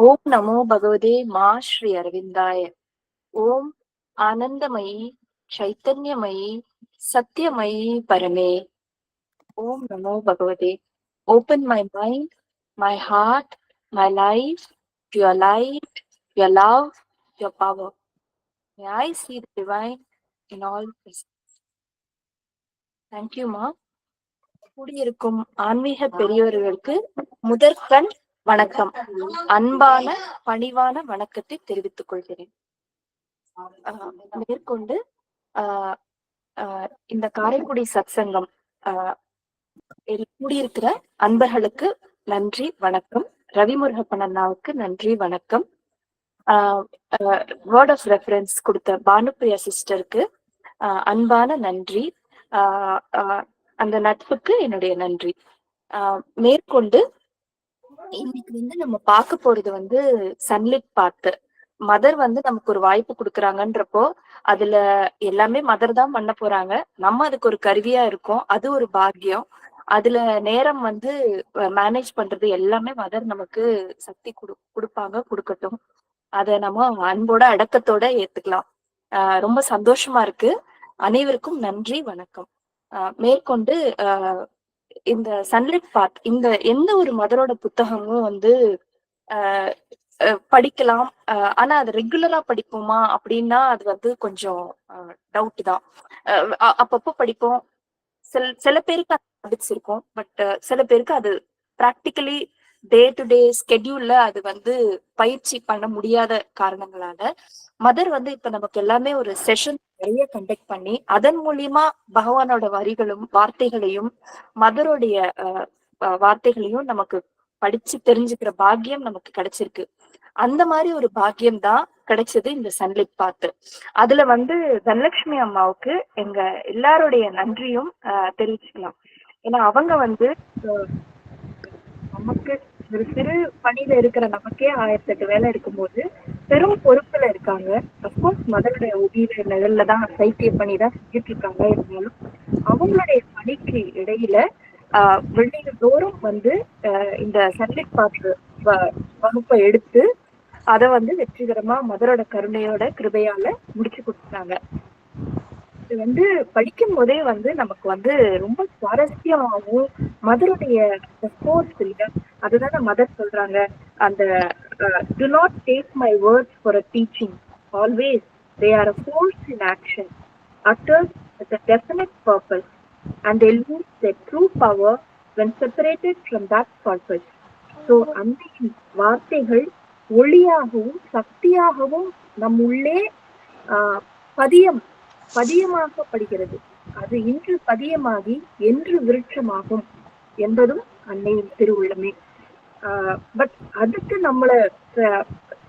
ஓம் நமோ பகவதே மா ஸ்ரீ அரவிந்தாய. ஓம் ஆனந்தமயி சைத்தன்யமயி சத்யமயி பரமே. ஓம் நமோ பகவதே. Open my mind, my heart, my life to your light, your love, your power. May I see the divine in all presence. Thank you, Ma. கூடியிருக்கும் ஆன்மீக பெரியவர்களுக்கு முதற்கண் வணக்கம். அன்பான பணிவான வணக்கத்தை தெரிவித்துக் கொள்கிறேன். மேற்கொண்டு ஆஹ் இந்த காரைக்குடி சத்சங்கம் கூடியிருக்கிற அன்பர்களுக்கு நன்றி வணக்கம். ரவிமுருகப்பன் அண்ணாவுக்கு நன்றி வணக்கம். வேர்ட் ஆஃப் ரெஃபரன்ஸ் கொடுத்த பானுப்பிரியா சிஸ்டருக்கு அன்பான நன்றி. அந்த நட்புக்கு என்னுடைய நன்றி. மேற்கொண்டு இன்னைக்கு நம்ம பார்க்க போறது சன்லிட் பாத்து. மதர் நமக்கு ஒரு வாய்ப்பு கொடுக்குறாங்கன்றப்போ அதுல எல்லாமே மதர் தான் பண்ண போறாங்க. நம்ம அதுக்கு ஒரு கருவியா இருக்கோம். அது ஒரு பாக்கியம். அதுல நேரம் மேனேஜ் பண்றது எல்லாமே மதர் நமக்கு சக்தி கொடுப்பாங்க, கொடுக்கட்டும். அத நம்ம அன்போட அடக்கத்தோட ஏத்துக்கலாம். ரொம்ப சந்தோஷமா இருக்கு. அனைவருக்கும் நன்றி, வணக்கம். மேற்கொண்டு இந்த சன்லிட் பாத், இந்த எந்த ஒரு மதரோட புத்தகமும் படிக்கலாம். ஆனா அது ரெகுலரா படிப்போமா அப்படின்னா அது கொஞ்சம் டவுட் தான். அப்பப்போ படிப்போம். சில பேருக்கு அது படிச்சிருக்கோம். பட் சில பேருக்கு அது பிராக்டிக்கலி டே டு டே ஸ்கெடியூல்ல அது பயிற்சி பண்ண முடியாத காரணங்களால மதர் இப்ப நமக்கு எல்லாமே ஒரு செஷன் நிறைய கண்டக்ட் பண்ணி அதன் மூலியமா பகவானோட வரிகளும் வார்த்தைகளையும் மதருடைய வார்த்தைகளையும் நமக்கு படிச்சு தெரிஞ்சுக்கிற பாக்கியம் நமக்கு கிடைச்சிருக்கு. அந்த மாதிரி ஒரு பாக்கியம் தான் கிடைச்சது இந்த சன்லிட் பாத்து. அதுல தனலட்சுமி அம்மாவுக்கு எங்க எல்லாருடைய நன்றியும் தெரிவிச்சுக்கலாம். ஏன்னா அவங்க நமக்கு ஒரு சிறு பணியில இருக்கிற நமக்கே 1008 வேலை இருக்கும்போது பெரும் பொறுப்புல இருக்காங்க. அப்கோர்ஸ் மதருடைய உதவிய நிழல்ல தான் சைத்திய பணி தான் செஞ்சுட்டு இருக்காங்க. இருந்தாலும் அவங்களுடைய பணிக்கு இடையில வெள்ளிகள் தோறும் இந்த சன்லிட் பாத்து வகுப்பை எடுத்து அத வெற்றிகரமா மதரோட கருணையோட கிருபையால முடிச்சு கொடுத்தாங்க. இது படிக்கும் போதே நமக்கு ரொம்ப சுவாரஸ்யமாகவும் மதருடைய அதுதானே மதர் சொல்றாங்க. அந்த do not take my words for a teaching, always they are a force in action, uttered with a definite purpose, and they lose their true power when separated from that purpose. So அன்னையின் வார்த்தைகள் ஒளியாகவும் சக்தியாகவும் நம் உள்ளே பதியமாக்கப்படுகிறது. அது இன்று பதியமாகி என்று விருட்சமாகும் என்பதும் அன்னையின் திருவுள்ளமே. But அதுக்கு நம்மள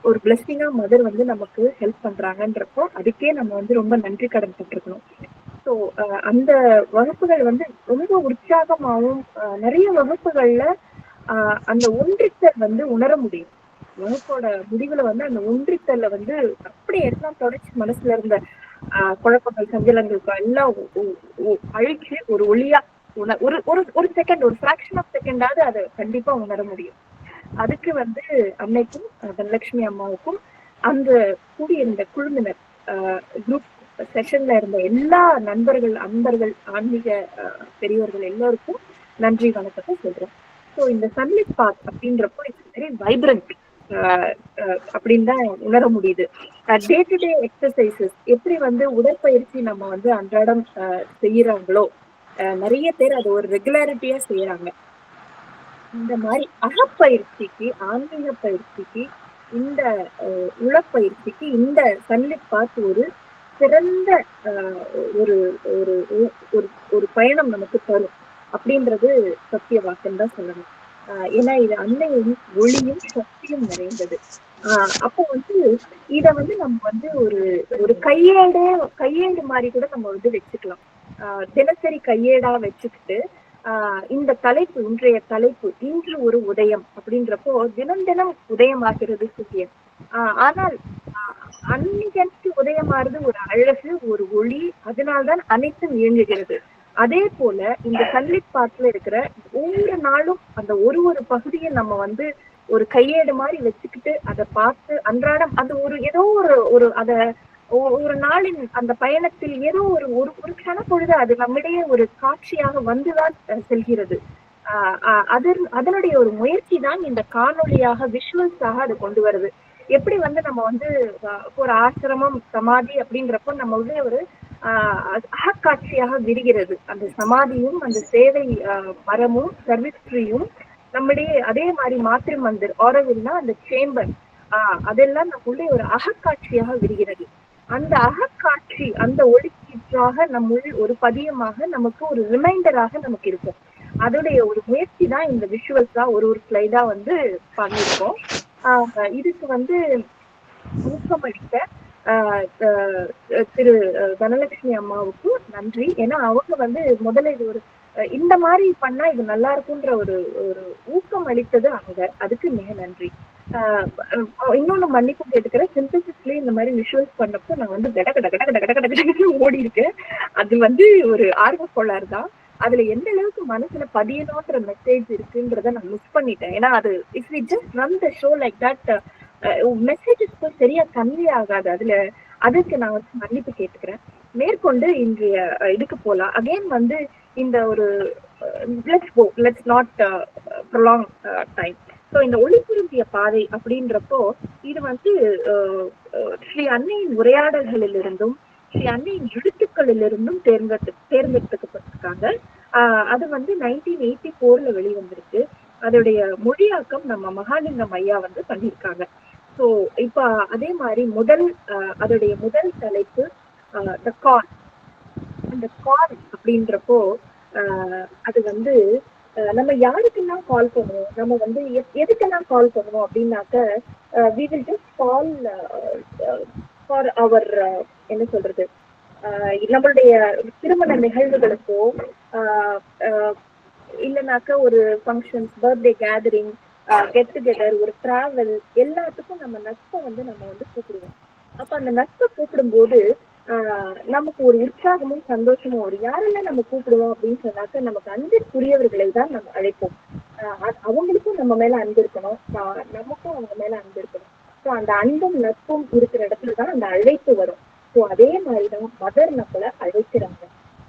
ஒரு பிளெஸிங்கா மதர் நமக்கு ஹெல்ப் பண்றாங்கன்றப்போ அதுக்கே நம்ம ரொம்ப நன்றி கடன் பட்டிருக்கணும். ஸோ அந்த வகுப்புகள் ரொம்ப உற்சாகமாகவும் நிறைய வகுப்புகள்ல அந்த ஒன்றித்தல் உணர முடியும். வகுப்போட முடிவுல அந்த ஒன்றித்தல்ல அப்படியே எல்லாம் தொடர்ச்சி மனசுல இருந்த குழப்பங்கள் சஞ்சலங்கள் எல்லாம் அழிச்சு ஒரு ஒளியா ஒரு ஒரு செகண்ட், ஒரு ஃபிராக்ஷன் ஆஃப் செகண்டாவது அதை கண்டிப்பா உணர முடியும். அதுக்கு அன்னைக்கும் தனலட்சுமி அம்மாவுக்கும் அந்த கூடியிருந்த குழுவினர் குரூப் செஷன்ல இருந்த எல்லா அன்பர்கள் ஆன்மீக பெரியவர்கள் எல்லோருக்கும் நன்றி வணக்கத்தை சொல்றேன். ஸோ இந்த சன்லிட் பாத் அப்படின்றப்போ இட்ஸ் வெரி வைப்ரண்ட் அப்படின்னு தான் உணர முடியுது. டே டு டே எக்ஸசைசஸ் எப்படி உடற்பயிற்சி நம்ம அன்றாடம் செய்யறாங்களோ நிறைய பேர் அது ஒரு ரெகுலாரிட்டியா செய்யறாங்க. இந்த மாதிரி அகப்பயிற்சிக்கு, ஆன்மீக பயிற்சிக்கு, இந்த உளப்பயிற்சிக்கு இந்த சன்லிட் பாத் ஒரு சிறந்த ஒரு ஒரு ஒரு பயணம் நமக்கு தரும் அப்படின்றது சத்திய வாக்குன்னு தான் சொல்லணும். ஏன்னா இது அன்னையும் ஒளியும் சக்தியும் நிறைந்தது. அப்போ இத நம்ம ஒரு ஒரு கையேடு மாதிரி கூட நம்ம வச்சுக்கலாம். தினசரி கையேடா வச்சுக்கிட்டு இந்த தலைப்பு, இன்றைய தலைப்பு இன்று ஒரு உதயம் அப்படின்றப்போ தினம் தினம் உதயமாகிறது சூரியன். ஆனால் அன்னைக்கு உதயமாறது ஒரு அழகு, ஒரு ஒளி. அதனால்தான் அனைத்தும் இயங்குகிறது. அதே போல இந்த சன்லிட் பாத்ல இருக்கிற ஒவ்வொரு நாளும் அந்த ஒரு பகுதியை நம்ம ஒரு கையேடு மாதிரி வச்சுக்கிட்டு அதை பார்த்து அன்றாடம் அந்த ஒரு ஏதோ ஒரு அத ஒரு நாளின் அந்த பயணத்தில் ஏதோ ஒரு ஒரு ஒரு கண பொழுது அது நம்மிடையே ஒரு காட்சியாக வந்துதான் செல்கிறது. அதனுடைய ஒரு முயற்சி தான் இந்த காணொளியாக விஷுவல்ஸாக அதை கொண்டு வருது. எப்படி வந்து நம்ம வந்து ஒரு ஆசிரமம் சமாதி அப்படின்றப்போ நம்ம உள்ளே ஒரு அகக்காட்சியாக விரிகிறது. அந்த சமாதியும் அந்த சேவை மரமும் சர்வீஸ் ட்ரீயும் நம்மிடையே அதே மாதிரி மாத்திரு மந்திர் ஆரோவில்னா அந்த சேம்பர் அதெல்லாம் நம்முள்ளே ஒரு அகக்காட்சியாக விரிகிறது. அந்த அகக்காட்சி அந்த ஒளிக்கீற்றாக நம்முள் ஒரு பதியமாக நமக்கு ஒரு ரிமைண்டராக நமக்கு இருக்கும். அதோடைய ஒரு முயற்சி தான் இந்த விஷுவல்ஸா ஒரு ஸ்லைடா வந்து பண்ணியிருக்கோம். இதுக்கு வந்து ஊக்கமளித்த திரு தனலட்சுமி அம்மாவுக்கு நன்றி. ஏன்னா அவங்க வந்து முதல்ல இது ஒரு இந்த மாதிரி பண்ணா இது நல்லா இருக்குன்ற ஒரு ஒரு ஊக்கம் அளித்தது அவங்க. அதுக்கு மிக நன்றி. இன்னொன்னு மன்னிப்பு கேட்டுக்கிறேன். சிந்தசிஸ்லயே இந்த மாதிரி விஷுவல்ஸ் பண்ணப்போ நான் வந்து கட கட கட கட கட கட கட ஓடி இருக்கேன். அது வந்து ஒரு ஆர்வ கோளாறு தான். அதுல எந்த அளவுக்கு மனசுல பதியணும்ன்ற மெசேஜ் இருக்குன்றத நான் மிஸ் பண்ணிட்டேன். ஏன்னா அது if we just run the show like that messages சரியா கன்வே ஆகாது. அதுல அதுக்கு நான் வந்து மன்னிப்பு கேட்டுக்கிறேன். மேற்கொண்டு இன்றைய இதுக்கு போலாம். அகைன் வந்து இந்த ஒரு let's not prolong time. So இந்த ஒளி திரும்பிய பாதை அப்படின்றப்போ இது வந்து ஸ்ரீ அன்னையின் உரையாடல்களிலிருந்தும் ஸ்ரீ அன்னையின் எழுத்துக்களிலிருந்தும் தேர்ந்தெடுக்கப்பட்டிருக்காங்க. அது வந்து 1984 வெளிவந்திருக்கு. அதோடைய மொழியாக்கம் நம்ம மகாலிங்கம் ஐயா வந்து பண்ணியிருக்காங்க. ஸோ இப்ப அதே மாதிரி அதோடைய முதல் தலைப்பு த கால். அந்த கால் அப்படின்றப்போ அது வந்து நம்ம யாருக்கெல்லாம் கால் பண்ணுவோம், நம்ம வந்து எதுக்கெல்லாம் கால் பண்ணுவோம் அப்படின்னாக்க we will just call for our என்ன சொல்றது நம்மளுடைய திருமண நிகழ்வுகளுக்கோ இல்லைனாக்க ஒரு functions, birthday gathering, get together, ஒரு டிராவல், எல்லாத்துக்கும் நம்ம நட்பை வந்து நம்ம வந்து கூப்பிடுவோம். அப்ப அந்த நட்பை கூப்பிடும்போது நமக்கு ஒரு உற்சாகமும் சந்தோஷமும் வரும். யாரெல்லாம் நம்ம கூப்பிடுவோம் அப்படின்னு சொன்னாக்க நமக்கு அன்பிற்குரியவர்களை தான் நம்ம அழைப்போம். அவங்களுக்கும் நம்ம மேல அன்பு இருக்கணும், நமக்கும் அவங்க மேல அன்பு இருக்கணும். ஸோ அந்த அன்பும் நட்பும் இருக்கிற இடத்துலதான் அந்த அழைப்பு வரும். ஸோ அதே மாதிரிதான் மதர் நம்மள அழைக்கிறாங்க.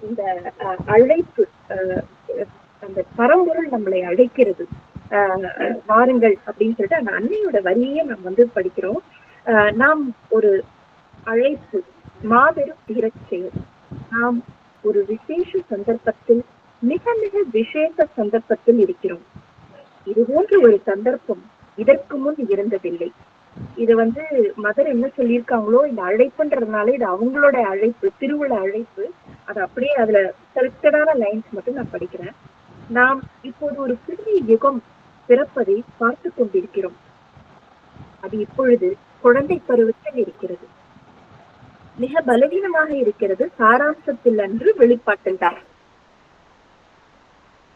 இந்த அழைப்பு அந்த பரம்பொருள் நம்மளை அழைக்கிறது. வாருங்கள் அப்படின்னு சொல்லிட்டு அந்த அன்னையோட வரியே நம்ம வந்து படிக்கிறோம். நாம் ஒரு அழைப்பு மாபெரும் தீரச்செயல். நாம் ஒரு விசேஷ சந்தர்ப்பத்தில் மிக மிக விசேஷ சந்தர்ப்பத்தில் இருக்கிறோம். இது போன்ற ஒரு சந்தர்ப்பம் இதற்கு முன் இருந்ததில்லை. இது வந்து மதர் என்ன சொல்லியிருக்காங்களோ, இந்த அழைப்புன்றதுனால இது அவங்களோட அழைப்பு, திருவிழா அழைப்பு. அது அப்படியே அதுல செலக்டடான லைன்ஸ் மட்டும் நான் படிக்கிறேன். நாம் இப்போது ஒரு புதிய யுகம் பிறப்பதை பார்த்து கொண்டிருக்கிறோம். அது இப்பொழுது குழந்தை பருவத்தில் இருக்கிறது. மிக பலவீனமாக இருக்கிறது. சாராம்சத்தில் அன்று வெளிப்பாட்டில் தான்.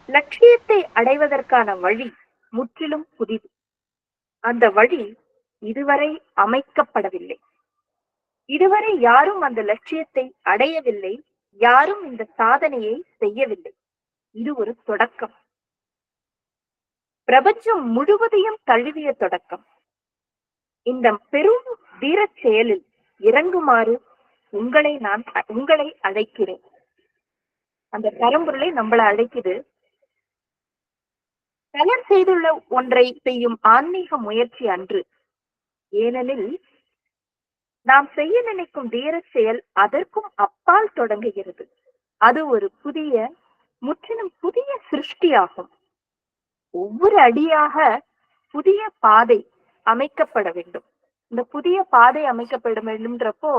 லட்சியத்தை அடைவதற்கான வழி முற்றிலும் புதிது. அந்த வழி இதுவரை அமைக்கப்படவில்லை. இதுவரை யாரும் அந்த லட்சியத்தை அடையவில்லை. யாரும் இந்த சாதனையை செய்யவில்லை. இது ஒரு தொடக்கம். பிரபஞ்சம் முழுவதையும் தழுவிய தொடக்கம். இந்த பெரும் வீரச் செயலில் இறங்குமாறு உங்களை அழைக்கிறேன். அந்த பரம்பொருளை நம்மளை அழைக்குது. பலர் செய்துள்ள ஒன்றை செய்யும் ஆன்மீக முயற்சி அன்று. ஏனெனில் நாம் செய்ய நினைக்கும் வீர செயல் அதற்கும் அப்பால் தொடங்குகிறது. அது ஒரு முற்றிலும் புதிய சிருஷ்டியாகும். ஒவ்வொரு அடியாக புதிய பாதை அமைக்கப்பட வேண்டும். இந்த புதிய பாதை அமைக்கப்பட வேண்டும்ன்றப்போ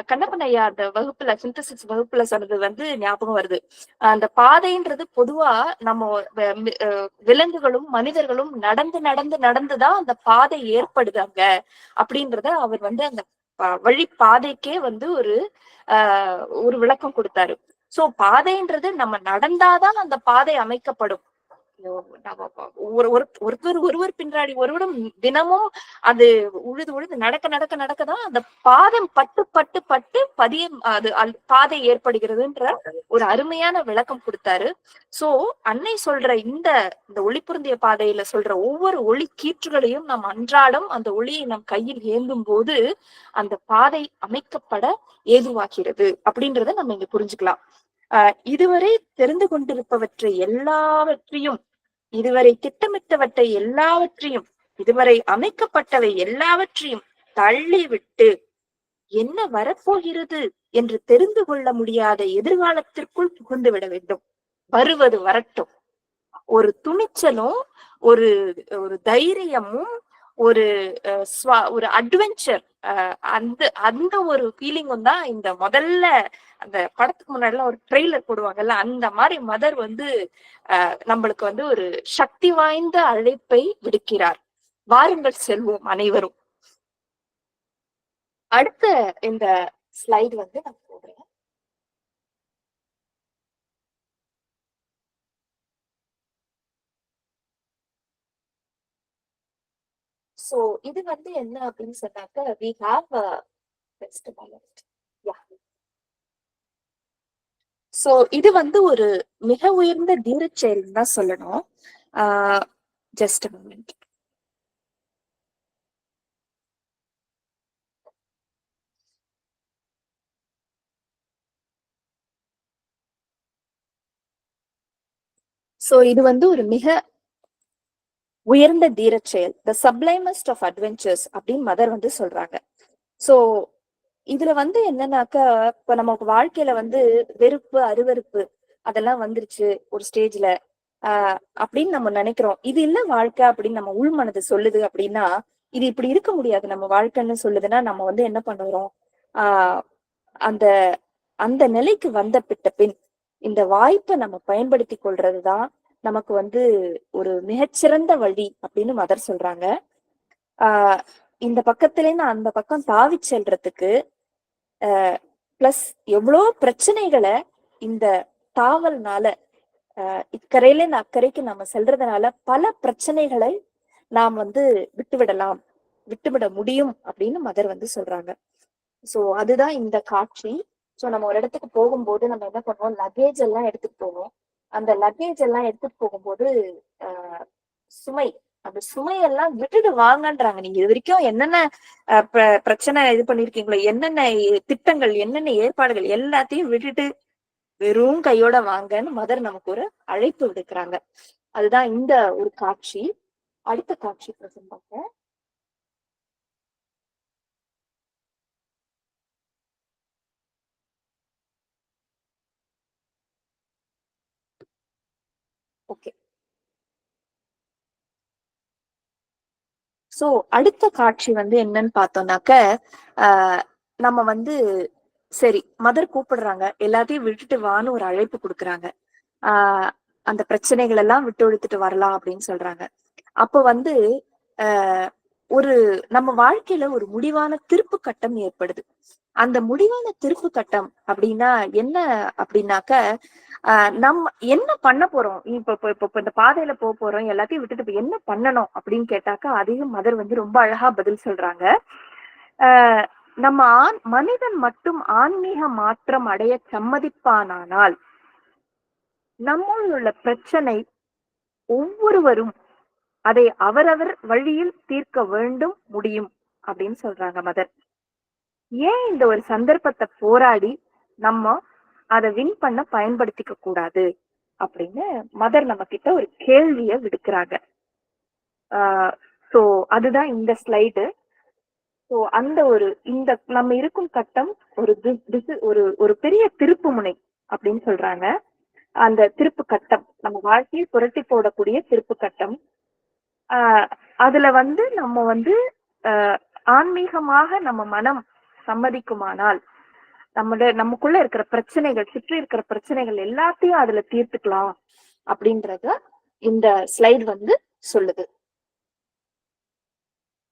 கண்ணப்பன் ஐயா அந்த வகுப்புல சிந்தசிஸ் வகுப்புல சொன்னது வந்து ஞாபகம் வருது. அந்த பாதைன்றது பொதுவா நம்ம விலங்குகளும் மனிதர்களும் நடந்து நடந்து நடந்துதான் அந்த பாதை ஏற்படுது அங்க அப்படின்றத அவர் வந்து அந்த வழி பாதைக்கே வந்து ஒரு விளக்கம் கொடுத்தாரு. சோ பாதைன்றது நம்ம நடந்தாதான் அந்த பாதை அமைக்கப்படும். ஒருத்தர் ஒருவர் பின்னாடி ஒருவரும் தினமும் அது உழுது உழுது நடக்க நடக்க நடக்கதான் அந்த பாதம் பட்டு பட்டு பட்டு பதியம் அது பாதை ஏற்படுகிறதுன்ற ஒரு அருமையான விளக்கம் கொடுத்தாரு. சோ அன்னை சொல்ற இந்த ஒளி பொருந்திய பாதையில சொல்ற ஒவ்வொரு ஒளி கீற்றுகளையும் நாம் அன்றாடம் அந்த ஒளியை நம் கையில் ஏந்தும் போது அந்த பாதை அமைக்கப்பட ஏதுவாகிறது அப்படின்றத நம்ம இங்க புரிஞ்சுக்கலாம். இதுவரை தெரிந்து கொண்டிருப்பவற்றை எல்லாவற்றையும், இதுவரை திட்டமிட்டவற்றை எல்லாவற்றையும், இதுவரை அமைக்கப்பட்டவை எல்லாவற்றையும் தள்ளிவிட்டு என்ன வரப்போகிறது என்று தெரிந்து கொள்ள முடியாத எதிர்காலத்திற்குள் புகுந்து விட வேண்டும். வருவது வரட்டும். ஒரு துணிச்சலும் ஒரு ஒரு தைரியமும் ஒரு ஒரு அட்வென்ச்சர் அந்த அந்த ஒரு ஃபீலிங்கும் தான் இந்த முதல்ல அந்த படத்துக்கு முன்னாடிலாம் ஒரு ட்ரெய்லர் போடுவாங்கல்ல, அந்த மாதிரி மதர் வந்து நம்மளுக்கு வந்து ஒரு சக்தி வாய்ந்த அழைப்பை விடுக்கிறார். வாருங்கள் செல்வோம் அனைவரும். அடுத்த இந்த ஸ்லைடு வந்து நான் போடுறேன். சோ இது வந்து என்ன அப்படின்னு சொன்னாக்க, we have a சோ இது வந்து ஒரு மிக உயர்ந்த தீர செயல்னு தான் சொல்லணும். Just moment. சோ இது வந்து ஒரு மிக உயர்ந்த தீர செயல், த சப்ளைமஸ்ட் ஆஃப் அட்வென்ச்சர்ஸ் அப்படின்னு மதர் வந்து சொல்றாங்க. சோ இதுல வந்து என்னன்னாக்க, இப்ப நமக்கு வாழ்க்கையில வந்து வெறுப்பு அருவருப்பு அதெல்லாம் வந்துருச்சு ஒரு ஸ்டேஜ்ல அப்படின்னு நம்ம நினைக்கிறோம். இது இல்ல வாழ்க்கை அப்படின்னு நம்ம உள் மனது சொல்லுது அப்படின்னா, இது இப்படி இருக்க முடியாது நம்ம வாழ்க்கைன்னு சொல்லுதுன்னா, நம்ம வந்து என்ன பண்ணுறோம், அந்த அந்த நிலைக்கு வந்த பின் இந்த வாய்ப்பை நம்ம பயன்படுத்தி கொள்றதுதான் நமக்கு வந்து ஒரு மிகச்சிறந்த வழி அப்படின்னு மதர் சொல்றாங்க. இந்த பக்கத்துலேருந்து அந்த பக்கம் தாவி செல்றதுக்கு பிளஸ் எவ்வளோ பிரச்சனைகளை இந்த தாவல்னால இக்கரையில இருந்து அக்கறைக்கு நம்ம செல்றதுனால பல பிரச்சனைகளை நாம் வந்து விட்டுவிட முடியும் அப்படின்னு மதர் வந்து சொல்றாங்க. சோ அதுதான் இந்த காட்சி. சோ நம்ம ஒரு இடத்துக்கு போகும்போது நம்ம என்ன பண்ணுவோம், லக்கேஜ் எல்லாம் எடுத்துட்டு போவோம். அந்த லக்கேஜ் எல்லாம் எடுத்துட்டு போகும்போது சுமை, அந்த சுமையெல்லாம் விட்டுட்டு வாங்கன்றாங்க. நீங்க இது வரைக்கும் என்னென்ன பிரச்சனை இது பண்ணிருக்கீங்களோ, என்னென்ன திட்டங்கள், என்னென்ன ஏற்பாடுகள் எல்லாத்தையும் விட்டுட்டு வெறும் கையோட வாங்கன்னு மதர் நமக்கு ஒரு அழைப்பு விடுக்கிறாங்க. அதுதான் இந்த ஒரு காட்சி. அடுத்த காட்சி பிரசன்ட் பண்றேன். ஓகே. சோ அடுத்த காட்சி வந்து என்னன்னு பார்த்தோம்னாக்க, நம்ம வந்து சரி மதர் கூப்பிடுறாங்க, எல்லாத்தையும் விட்டுட்டு வான்னு ஒரு அழைப்பு கொடுக்குறாங்க. அந்த பிரச்சனைகள் எல்லாம் விட்டு ஒழித்துட்டு வரலாம் அப்படின்னு சொல்றாங்க. அப்போ வந்து ஒரு நம்ம வாழ்க்கையில ஒரு முடிவான திருப்பு கட்டம் ஏற்படுது. அந்த முடிவான திருப்பு கட்டம் அப்படின்னா என்ன அப்படின்னாக்க, நம்ம என்ன பண்ண போறோம், இப்ப இந்த பாதையில போறோம், எல்லாத்தையும் விட்டுட்டு இப்ப என்ன பண்ணணும் அப்படின்னு கேட்டாக்கா, அதையும் மதர் வந்து ரொம்ப அழகா பதில் சொல்றாங்க. நம்ம மனிதன் மட்டும் ஆன்மீக மாற்றம் அடைய சம்மதிப்பானால் நம்முள் உள்ள பிரச்சனை ஒவ்வொருவரும் அதை அவரவர் வழியில் தீர்க்க வேண்டும் முடியும் அப்படின்னு சொல்றாங்க மதர். ஏன் இந்த ஒரு சந்தர்ப்பத்தை போராடி நம்ம அதை வின் பண்ண பயன்படுத்திக்க கூடாது அப்படின்னு மதர் நம்ம கிட்ட ஒரு கேள்வியை விடுக்கிறாங்க. சோ அதுதான் இந்த ஸ்லைடு. சோ அந்த இந்த நம்ம இருக்கும் கட்டம் ஒரு பெரிய திருப்பு முனை அப்படின்னு சொல்றாங்க. அந்த திருப்பு கட்டம் நம்ம வாழ்க்கையை புரட்டி போடக்கூடிய திருப்பு கட்டம். அதுல வந்து நம்ம வந்து ஆன்மீகமாக நம்ம மனம் சம்மதிக்குமானால் நமக்குள்ள இருக்கிற பிரச்சனைகள், சுற்றி இருக்கிற பிரச்சனைகள் எல்லாத்தையும் அதுல தீர்த்துக்கலாம் அப்படின்றத இந்த ஸ்லைடு வந்து சொல்லுது.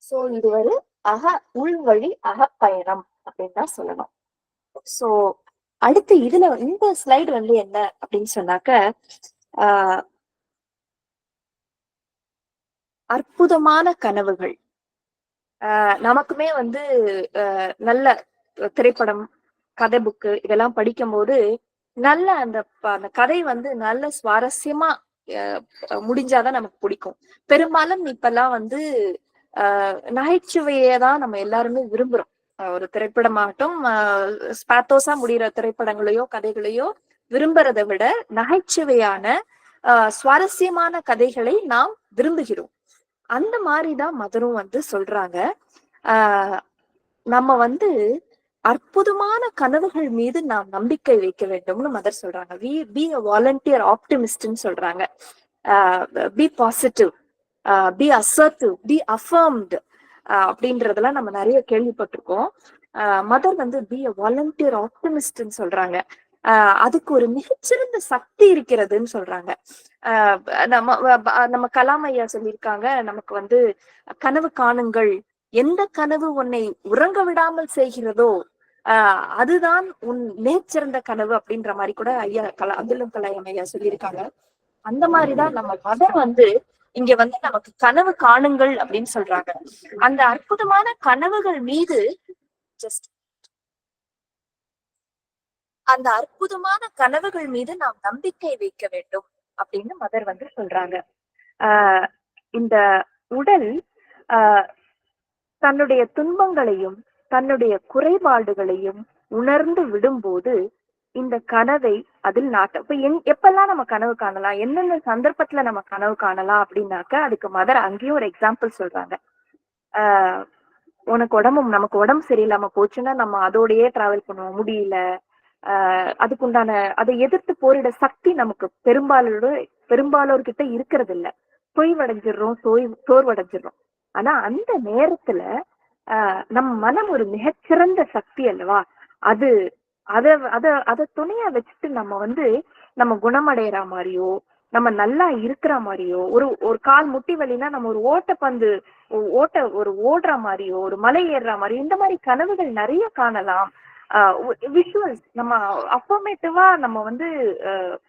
சோ இது ஒரு உள்வழி அகப்பயணம் அப்படின்னு தான் சொல்லணும். சோ அடுத்து இதுல இந்த ஸ்லைடு வந்து என்ன அப்படின்னு சொன்னாக்க, அற்புதமான கனவுகள். நமக்குமே வந்து நல்ல திரைப்படம், கதை புக்கு இதெல்லாம் படிக்கும்போது நல்ல அந்த கதை வந்து நல்ல சுவாரஸ்யமா முடிஞ்சாதான் நமக்கு பிடிக்கும். பெரும்பாலும் இப்பெல்லாம் வந்து நகைச்சுவையை தான் நம்ம எல்லாருமே விரும்புறோம். ஒரு திரைப்படமாகட்டும், ஸ்பாத்தோஸா முடிகிற திரைப்படங்களையோ கதைகளையோ விரும்புறதை விட நகைச்சுவையான சுவாரஸ்யமான கதைகளை நாம் விரும்புகிறோம். அந்த மாதிரிதான் மதரும் வந்து சொல்றாங்க. நம்ம வந்து அற்புதமான கனவுகள் மீது நாம் நம்பிக்கை வைக்க வேண்டும்னு மதர் சொல்றாங்க. பி a volunteer optimist சொல்றாங்க. Be positive, be assertive, be affirmed அப்படின்றதெல்லாம் நம்ம நிறைய கேள்விப்பட்டிருக்கோம். மதர் வந்து பி a volunteer optimist சொல்றாங்க. அதுக்கு ஒரு மிகச்சிறந்த சக்தி இருக்கிறதுன்னு சொல்றாங்க. நம்ம கலாம் ஐயா சொல்லியிருக்காங்க, நமக்கு வந்து கனவு காணுங்கள், எந்த கனவு உன்னை உறங்க விடாமல் செய்கிறதோ அதுதான் உன் நேர்ச்சிறந்த கனவு அப்படின்ற மாதிரி கூட ஐயா அப்துல் கலாம் ஐயா சொல்லியிருக்காங்க. அந்த மாதிரிதான் நம்ம மதம் வந்து இங்க வந்து நமக்கு கனவு காணுங்கள் அப்படின்னு சொல்றாங்க. அந்த அற்புதமான கனவுகள் மீது அந்த அற்புதமான கனவுகள் மீது நாம் நம்பிக்கை வைக்க வேண்டும் அப்படின்னு மதர் வந்து சொல்றாங்க. இந்த உடல் தன்னுடைய துன்பங்களையும் தன்னுடைய குறைபாடுகளையும் உணர்ந்து விடும்போது இந்த கனவை அதில் இப்ப எப்பெல்லாம் நம்ம கனவு காணலாம், என்னென்ன சந்தர்ப்பத்துல நம்ம கனவு காணலாம் அப்படின்னாக்க அதுக்கு மதர் அங்கேயும் ஒரு எக்ஸாம்பிள் சொல்றாங்க. நமக்கு உடம்பு சரியில்லாம போச்சுன்னா நம்ம அதோடயே டிராவல் பண்ணுவோம், முடியல, அதுக்குண்டான அதை எதிர்த்து போரிட சக்தி நமக்கு பெரும்பாலோர்கிட்ட இருக்கிறது இல்ல. தொய்வடைஞ்சிடுறோம், சோர்வடைஞ்சிடுறோம். ஆனா அந்த நேரத்துல நம்ம மனம் ஒரு மிகச்சிறந்த சக்தி அல்லவா, அத துணையா வச்சுட்டு நம்ம வந்து நம்ம குணமடைகிற மாதிரியோ நம்ம நல்லா இருக்கிற மாதிரியோ, ஒரு கால் முட்டி வலினா நம்ம ஒரு ஓடுற மாதிரியோ ஒரு மலை ஏறுற மாதிரியோ இந்த மாதிரி கனவுகள் நிறைய காணலாம். விஷுவல்ஸ் நம்ம அஃபர்மேட்டிவா நம்ம வந்து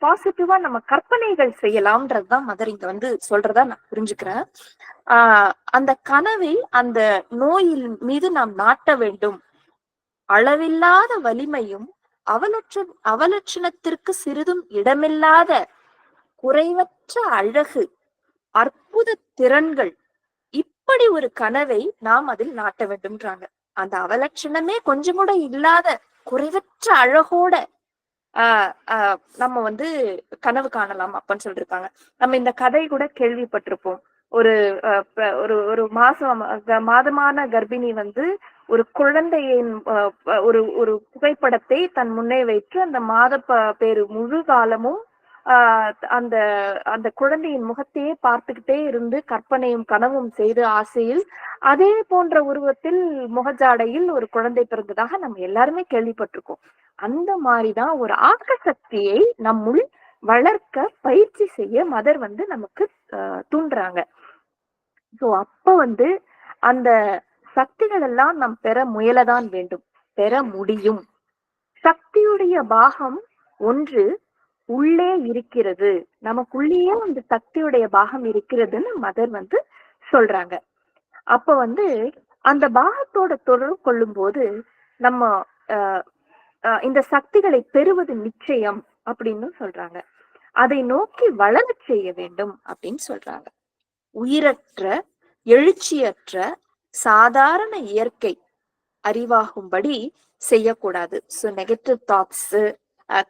பாசிட்டிவா நம்ம கற்பனைகள் செய்யலாம்ன்றதுதான் மதர் இங்க வந்து சொல்றதா நான் புரிஞ்சுக்கிறேன். அந்த கனவை அந்த நோயில் மீது நாம் நாட்ட வேண்டும். அளவில்லாத வலிமையும் அவலட்சணத்திற்கு சிறிதும் இடமில்லாத குறைவற்ற அழகு, அற்புத திறன்கள், இப்படி ஒரு கனவை நாம் அதில் நாட்ட வேண்டும்ன்றாங்க. அந்த அவலட்சணமே கொஞ்சம் கூட இல்லாத குறைவற்ற அழகோட நம்ம வந்து கனவு காணலாம் அப்படின்னு சொல்லிருக்காங்க. நம்ம இந்த கதை கூட கேள்விப்பட்டிருப்போம். ஒரு ஒரு மாதமான கர்ப்பிணி வந்து ஒரு குழந்தையின் ஒரு புகைப்படத்தை தன் முன்னே வைத்து அந்த மாத பேரு முழு காலமும் அந்த அந்த குழந்தையின் முகத்தையே பார்த்துக்கிட்டே இருந்து கற்பனையும் கனவும் செய்து ஆசையில் அதே போன்ற உருவத்தில் முகஜாடையில் ஒரு குழந்தை பிறந்ததாக நம்ம எல்லாருமே கேள்விப்பட்டிருக்கோம். அந்த மாதிரிதான் ஒரு ஆக்க சக்தியை நம்முள் வளர்க்க பயிற்சி செய்ய மதர் வந்து நமக்கு தூண்டுறாங்க. சோ அப்ப வந்து அந்த சக்திகள் எல்லாம் நாம் பெற முயலதான் வேண்டும், பெற முடியும். சக்தியுடைய பாகம் ஒன்று உள்ளே இருக்கிறது, நமக்குள்ளேயே அந்த சக்தியுடைய பாகம் இருக்கிறதுன்னு மதர் வந்து சொல்றாங்க. அப்ப வந்து அந்த பாகத்தோட தொடர்பு கொள்ளும் போது நம்ம இந்த சக்திகளை பெறுவது நிச்சயம் அப்படின்னு சொல்றாங்க. அதை நோக்கி வளர செய்ய வேண்டும் அப்படின்னு சொல்றாங்க. உயிரற்ற எழுச்சியற்ற சாதாரண இயற்கை அறிவாகும்படி செய்யக்கூடாது. ஸோ நெகட்டிவ் தாட்ஸ்,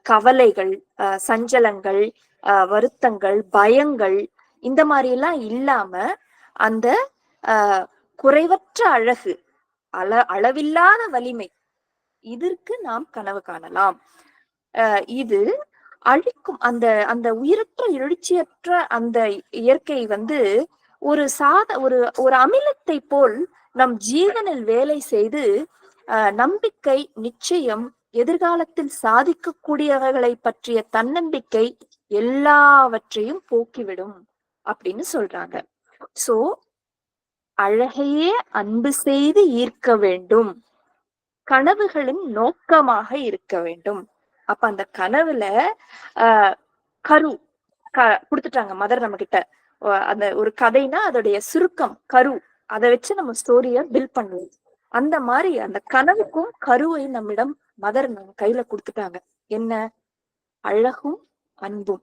கவலைகள், சஞ்சலங்கள், வருத்தங்கள், பயங்கள் இந்த மாதிரி எல்லாம் இல்லாம அந்த குறைவற்ற அழகு, அளவில்லாத வலிமை, இதற்கு நாம் கனவு காணலாம். இது அழிக்கும் அந்த அந்த உயிரற்ற எழுச்சியற்ற அந்த இயற்கை வந்து ஒரு அமிலத்தை போல் நம் ஜீவனில் வேலை செய்து நம்பிக்கை, நிச்சயம், எதிர்காலத்தில் சாதிக்கக்கூடியவர்களை பற்றிய தன்னம்பிக்கை எல்லாவற்றையும் போக்கிவிடும் அப்படின்னு சொல்றாங்க. சோ அழகையே அன்பு செய்து ஈர்க்க வேண்டும், கனவுகளின் நோக்கமாக இருக்க வேண்டும். அப்ப அந்த கனவுல கொடுத்துட்டாங்க மதர் நம்ம கிட்ட அந்த ஒரு கதைனா அதோடைய சுருக்கம் கரு, அதை வச்சு நம்ம ஸ்டோரிய பில்ட் பண்ணுவோம். அந்த மாதிரி அந்த கனவுக்கும் கருவை நம்மிடம் மதர் நம்ம கையில கொடுத்துட்டாங்க. என்ன? அழகும் அன்பும்.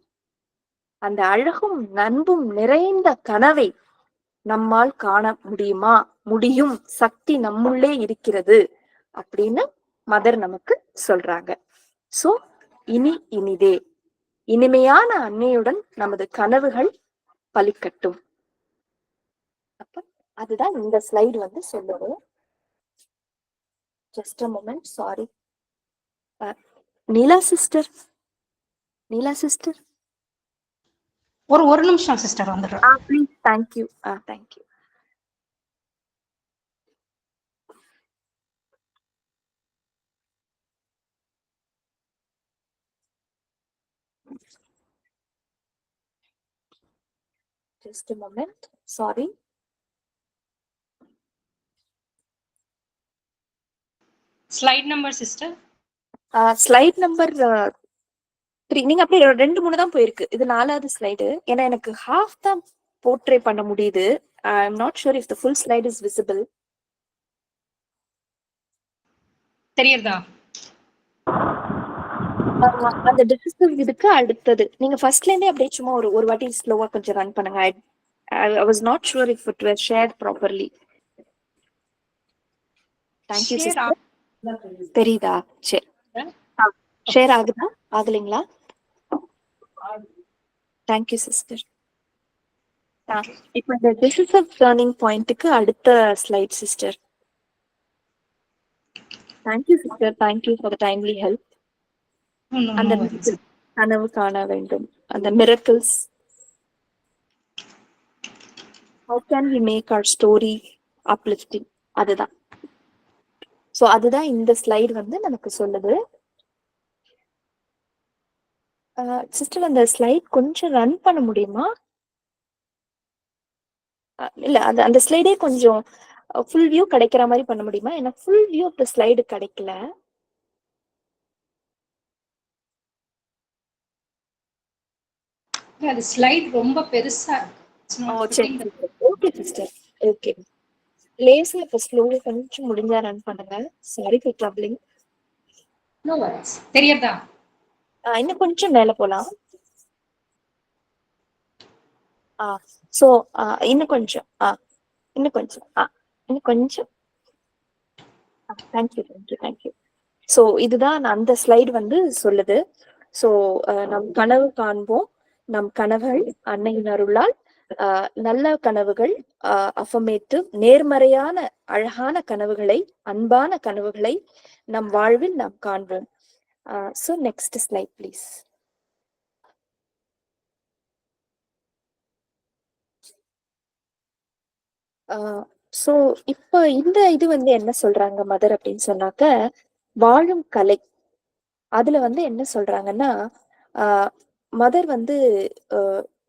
அந்த அழகும் அன்பும் நிறைந்த கனவை நம்மால் காண முடியுமா? முடியும், சக்தி நம்முள்ளே இருக்கிறது அப்படின்னு மதர் நமக்கு சொல்றாங்க. சோ இனிதே இனிமையான அன்னையுடன் நமது கனவுகள் பலிக்கட்டும். அப்ப அதுதான் இந்த ஸ்லைடு வந்து சொல்லுது. Just a moment, sorry. Neela sister, Neela sister ஒரு நிமிஷம் சிஸ்டர் வந்துடுறேன். Please. Thank you. Thank you. Just a moment. Sorry. Slide number sister. Slide number 3. நீங்க அப்படியே 2-3 தான் போயிருக்கு. இது 4வது ஸ்லைடு. ஏன்னா எனக்கு ஹாஃப் தான் போர்ட்ரே பண்ண முடியுது. I am not sure if the full slide is visible. தெரியுதா? அந்த டிஸ்கிரிப்டிவ் இதுக்கு அடுத்தது நீங்க ஃபர்ஸ்ட்ல இருந்தே அப்படியே சும்மா ஒரு வாட்டி ஸ்லோவா கொஞ்சம் ரன் பண்ணுங்க. I was not sure if it was shared properly. Thank you sister. தெரியுதா? சரி. ஷேர் ஆகுதா? ஆகலைங்களா? Thank you sister. இப்போ இந்த decisive turning pointக்கு அடுத்த slide sister. Thank you sister. Thank you for the timely help. அந்த கனவு காண வேண்டும். அந்த miracles. How can we make our story uplifting? அதுதான். சோ அதுதான் இந்த ஸ்லைடு வந்து நமக்கு சொல்லுது. சிஸ்டர் அந்த ஸ்லைட் கொஞ்சம் ரன் பண்ண முடியுமா? இல்ல அந்த ஸ்லைடே கொஞ்சம் ஃபுல் வியூ கிடைக்கிற மாதிரி பண்ண முடியுமா? எனக்கு full view of the slide கிடைக்கல. அது ஸ்லைட் ரொம்ப பெருசா இருக்கு. Okay sister. ஓகே. லேசா இப்ப ஸ்லோவா கொஞ்சம் முடிஞ்சா ரன் பண்ணுங்க. Sorry for troubling. No worries. தெரியுதா? இன்னும் கொஞ்சம் மேல போலாம். சோ இன்னும் கொஞ்சம் இன்னும் கொஞ்சம் இன்னும் கொஞ்சம். தேங்க்யூ. சோ இதுதான் அந்த ஸ்லைடு வந்து சொல்லுது. சோ நம் கனவு காண்போம், நம் கனவுகள் அன்னையின் அருளால் நல்ல கனவுகள், அஃபர்மேட்டிவ் நேர்மறையான அழகான கனவுகளை, அன்பான கனவுகளை நம் வாழ்வில் நாம் காண்போம். So next slide please. So இப்ப இந்த இது வந்து என்ன சொல்றாங்க மதர் அப்படின்னு சொன்னாக்க, வாழும் கலை. அதுல வந்து என்ன சொல்றாங்கன்னா, மதர் வந்து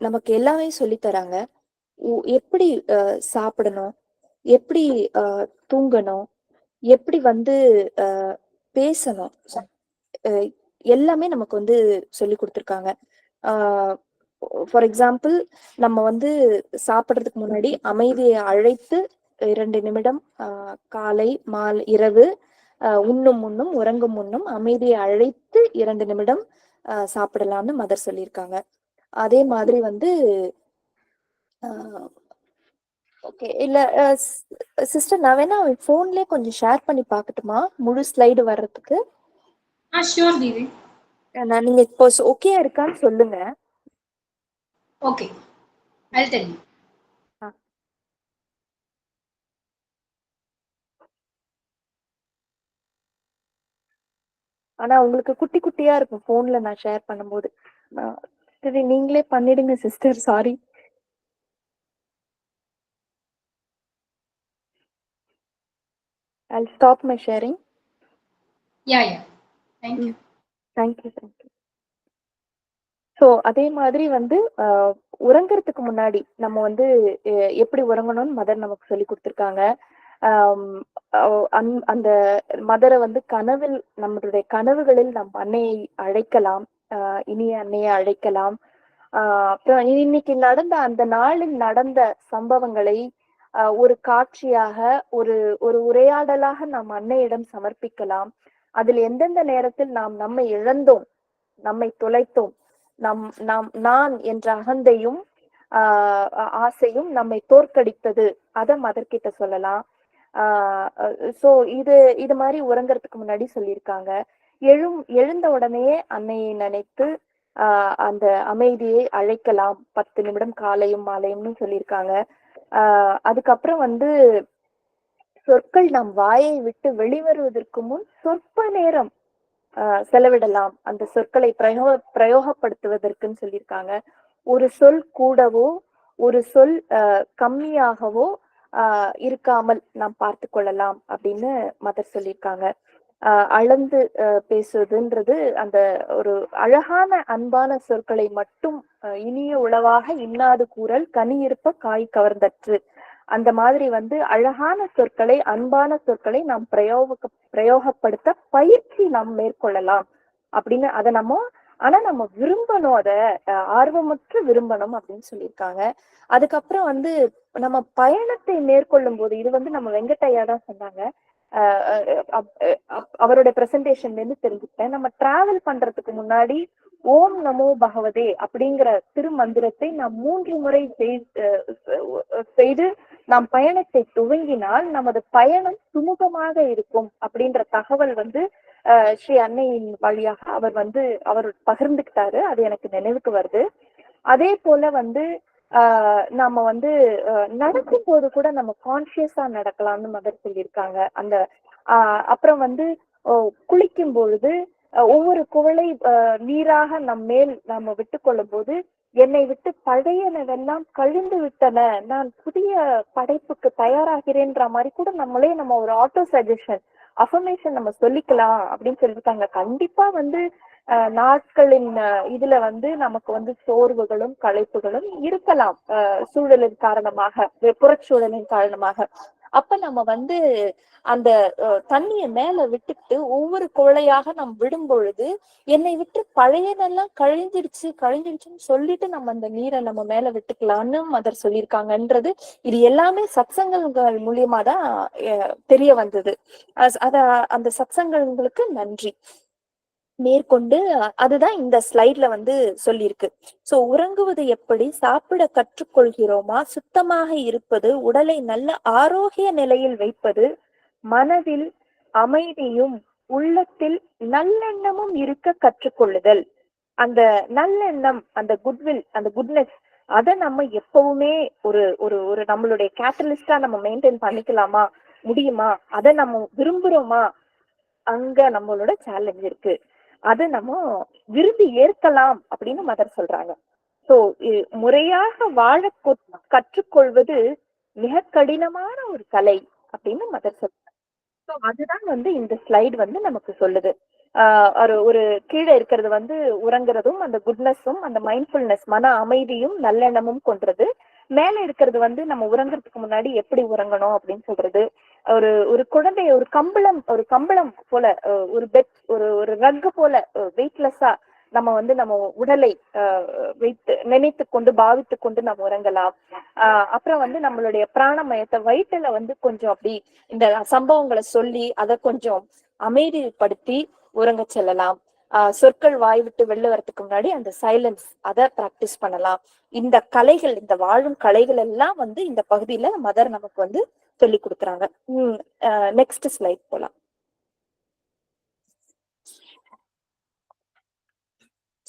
நமக்கு எல்லாமே சொல்லி தராங்க. எப்படி சாப்பிடணும், எப்படி தூங்கணும், எப்படி வந்து பேசணும், எல்லாமே நமக்கு வந்து சொல்லி கொடுத்துருக்காங்க. ஃபார் எக்ஸாம்பிள், நம்ம வந்து சாப்பிட்றதுக்கு முன்னாடி அமைதியை அழைத்து 2 நிமிடம் காலை மாலை இரவு உண்ணும் முன்னும் உறங்கும் முன்னும் அமைதியை அழைத்து 2 நிமிடம் சாப்பிடலாம்னு மதர் சொல்லியிருக்காங்க. அதே மாதிரி வந்து ஓகே இல்ல சிஸ்டர், நான் வேணா போன்லயே கொஞ்சம் ஷேர் பண்ணி பார்க்கட்டுமா முழு ஸ்லைடு வர்றதுக்கு? ஷூர் தீதி. நீங்க இப்போ ஓகே இருக்கான்னு சொல்லுங்க. Okay, I'll tell you. ஆனா உங்களுக்கு குட்டி குட்டியா இருக்கும் போன்ல நான் ஷேர் பண்ணும்போது. சரி நீங்களே பண்ணிடுங்க sister, sorry. I'll stop my sharing. Yeah. Thank you. Thank you. So அதே மாதிரி வந்து உறங்குறதுக்கு முன்னாடி நம்ம வந்து எப்படி உறங்கணும்னு மதர் நமக்கு சொல்லி கொடுத்துருக்காங்க. அந்த மதரை வந்து கனவில், நம்மளுடைய கனவுகளில் நம் அன்னையை அழைக்கலாம், இனிய அன்னையை அழைக்கலாம். அப்புறம் இன்னைக்கு நடந்த அந்த நாளில் நடந்த சம்பவங்களை ஒரு காட்சியாக, ஒரு ஒரு உரையாடலாக நாம் அன்னையிடம் சமர்ப்பிக்கலாம். அதில் எந்தெந்த நேரத்தில் நாம் நம்மை இழந்தோம், நம்மை தொலைத்தோம், நம் நாம் நான் என்ற அகந்தையும் ஆசையும் நம்மை தோற்கடித்தது, அத மதர் கிட்ட சொல்லலாம். சோ இது மாதிரி உறங்குறதுக்கு முன்னாடி சொல்லியிருக்காங்க. எழுந்த உடனேயே அன்னையை நினைத்து அந்த அமைதியை அழைக்கலாம். 10 நிமிடம் காலையும் மாலையும்னு சொல்லியிருக்காங்க. அதுக்கப்புறம் வந்து சொற்கள் நம் வாயை விட்டு வெளிவருவதற்கு முன் சொற்ப நேரம் செலவிடலாம் அந்த சொற்களை பிரயோகப்படுத்துவதற்குன்னு சொல்லியிருக்காங்க. ஒரு சொல் கூடவோ ஒரு சொல் கம்மியாகவோ இருக்காமல் நாம் பார்த்து கொள்ளலாம் அப்படின்னு மதர் சொல்லியிருக்காங்க. அளந்து பேசுவதுன்றது அந்த ஒரு அழகான அன்பான சொற்களை மட்டும் இனிய உளவாக இன்னாது கூறல் கனி இருப்ப காய் கவர்ந்தற்று, அந்த மாதிரி வந்து அழகான சொற்களை அன்பான சொற்களை நாம் பிரயோகப்படுத்த பயிற்சி நாம் மேற்கொள்ளலாம் அப்படின்னு அதை ஆனா நம்ம விரும்பணும், அத ஆர்வமுற்று விரும்பணும் அப்படின்னு சொல்லியிருக்காங்க. அதுக்கப்புறம் வந்து நம்ம பயணத்தை மேற்கொள்ளும் போது இது வந்து நம்ம வெங்கட்டையா தான் சொன்னாங்க. அவரோட பிரசன்டேஷன்ல இருந்து தெரிஞ்சுக்கிட்டேன். நம்ம டிராவல் பண்றதுக்கு முன்னாடி ஓம் நமோ பகவதே அப்படிங்கிற திருமந்திரத்தை நாம் 3 முறை செய்து நாம் பயணத்தை துவங்கினால் நமது பயணம் சுமூகமாக இருக்கும் அப்படின்ற தகவல் வந்து ஸ்ரீ அன்னையின் வழியாக அவர் பகிர்ந்துக்கிட்டாரு. அது எனக்கு நினைவுக்கு வருது. அதே போல வந்து நாம வந்து நடக்கும் போது கூட நம்ம கான்சியஸா நடக்கலாம்னு மதர் சொல்லியிருக்காங்க. அந்த அப்புறம் வந்து குளிக்கும் பொழுது ஒவ்வொரு குவளை நீராக நம் மேல் நாம விட்டு கொள்ளும் போது என்னை விட்டு பழையனவெல்லாம் கழிந்து விட்டன, நான் புதிய படைப்புக்கு தயாராகிறேன்ற மாதிரி கூட நம்ம ஒரு ஆட்டோ சஜஷன் அஃபர்மேஷன் நம்ம சொல்லிக்கலாம் அப்படின்னு சொல்லியிருக்காங்க. கண்டிப்பா வந்து நாட்களின் இதுல வந்து நமக்கு வந்து சோர்வுகளும் களைப்புகளும் இருக்கலாம், சூழலின் காரணமாக, புறச்சூழலின் காரணமாக. அப்ப நம்ம வந்து அந்த தண்ணிய மேல விட்டுட்டு ஒவ்வொரு குவளையாக நம்ம விடும் பொழுது என்னை விட்டு பழையனெல்லாம் கழிஞ்சிடுச்சுன்னு சொல்லிட்டு நம்ம அந்த நீரை நம்ம மேல விட்டுக்கலாம்னு மதர் சொல்லியிருக்காங்கன்றது இது எல்லாமே சத்சங்கங்கள் மூலியமா தான் தெரிய வந்தது. அந்த சத்சங்கங்களுக்கு நன்றி. மேற்கொண்டு அதுதான் இந்த ஸ்லைட்ல வந்து சொல்லியிருக்கு. சோ உறங்குவது எப்படி, சாப்பிட கற்றுக்கொள்கிறோமா, சுத்தமாக இருப்பது, உடலை நல்ல ஆரோக்கிய நிலையில் வைப்பது, மனதில் அமைதியும் உள்ளத்தில் நல்லெண்ணமும் இருக்க கற்றுக்கொள்ளுதல். அந்த நல்லெண்ணம், அந்த குட்வில், அந்த குட்னஸ், அதை நம்ம எப்பவுமே ஒரு ஒரு ஒரு நம்மளுடைய கேட்டலிஸ்டா நம்ம மெயின்டைன் பண்ணிக்கலாமா, முடியுமா, அதை நம்ம விரும்புறோமா, அங்க நம்மளோட சேலஞ்ச் இருக்கு. அதை நம்ம விரும்பி ஏற்கலாம் அப்படின்னு மதர் சொல்றாங்க. சோ முறையாக வாழ கற்றுக்கொள்வது மிக கடினமான ஒரு கலை அப்படின்னு மதர் சொல்றாங்க. ஸோ அதுதான் வந்து இந்த ஸ்லைடு வந்து நமக்கு சொல்லுது. ஒரு கீழே இருக்கிறது வந்து உறங்குறதும் அந்த குட்னஸும் அந்த மைண்ட்ஃபுல்னஸ் மன அமைதியும் நல்லெண்ணமும் கொன்றது. மேல இருக்கிறது வந்து நம்ம உறங்குறதுக்கு முன்னாடி எப்படி உறங்கணும் அப்படின்னு சொல்றது. ஒரு குழந்தைய ஒரு கம்பளம் போல, ஒரு பெட், ஒரு ரக்கு போல வெயிட்லெஸ்ஸா நம்ம உடலை வைத்து நினைத்து கொண்டு பாவித்து கொண்டு நம்ம உறங்கலாம். அப்புறம் வந்து நம்மளுடைய பிராணமயத்தை வயிற்றுல வந்து கொஞ்சம் அப்படி இந்த சம்பவங்களை சொல்லி அதை கொஞ்சம் அமைதிப்படுத்தி உறங்க செல்லலாம். சொற்கள் வாய் விட்டு வெளில வரதுக்கு முன்னாடி அந்த சைலன்ஸ் அதை பிராக்டிஸ் பண்ணலாம். இந்த கலைகள், இந்த வாழும் கலைகள் எல்லாம் வந்து இந்த பகுதியில மதர் நமக்கு வந்து சொல்லி கொடுக்குறாங்க. நெக்ஸ்ட் ஸ்லைட் போலாம்.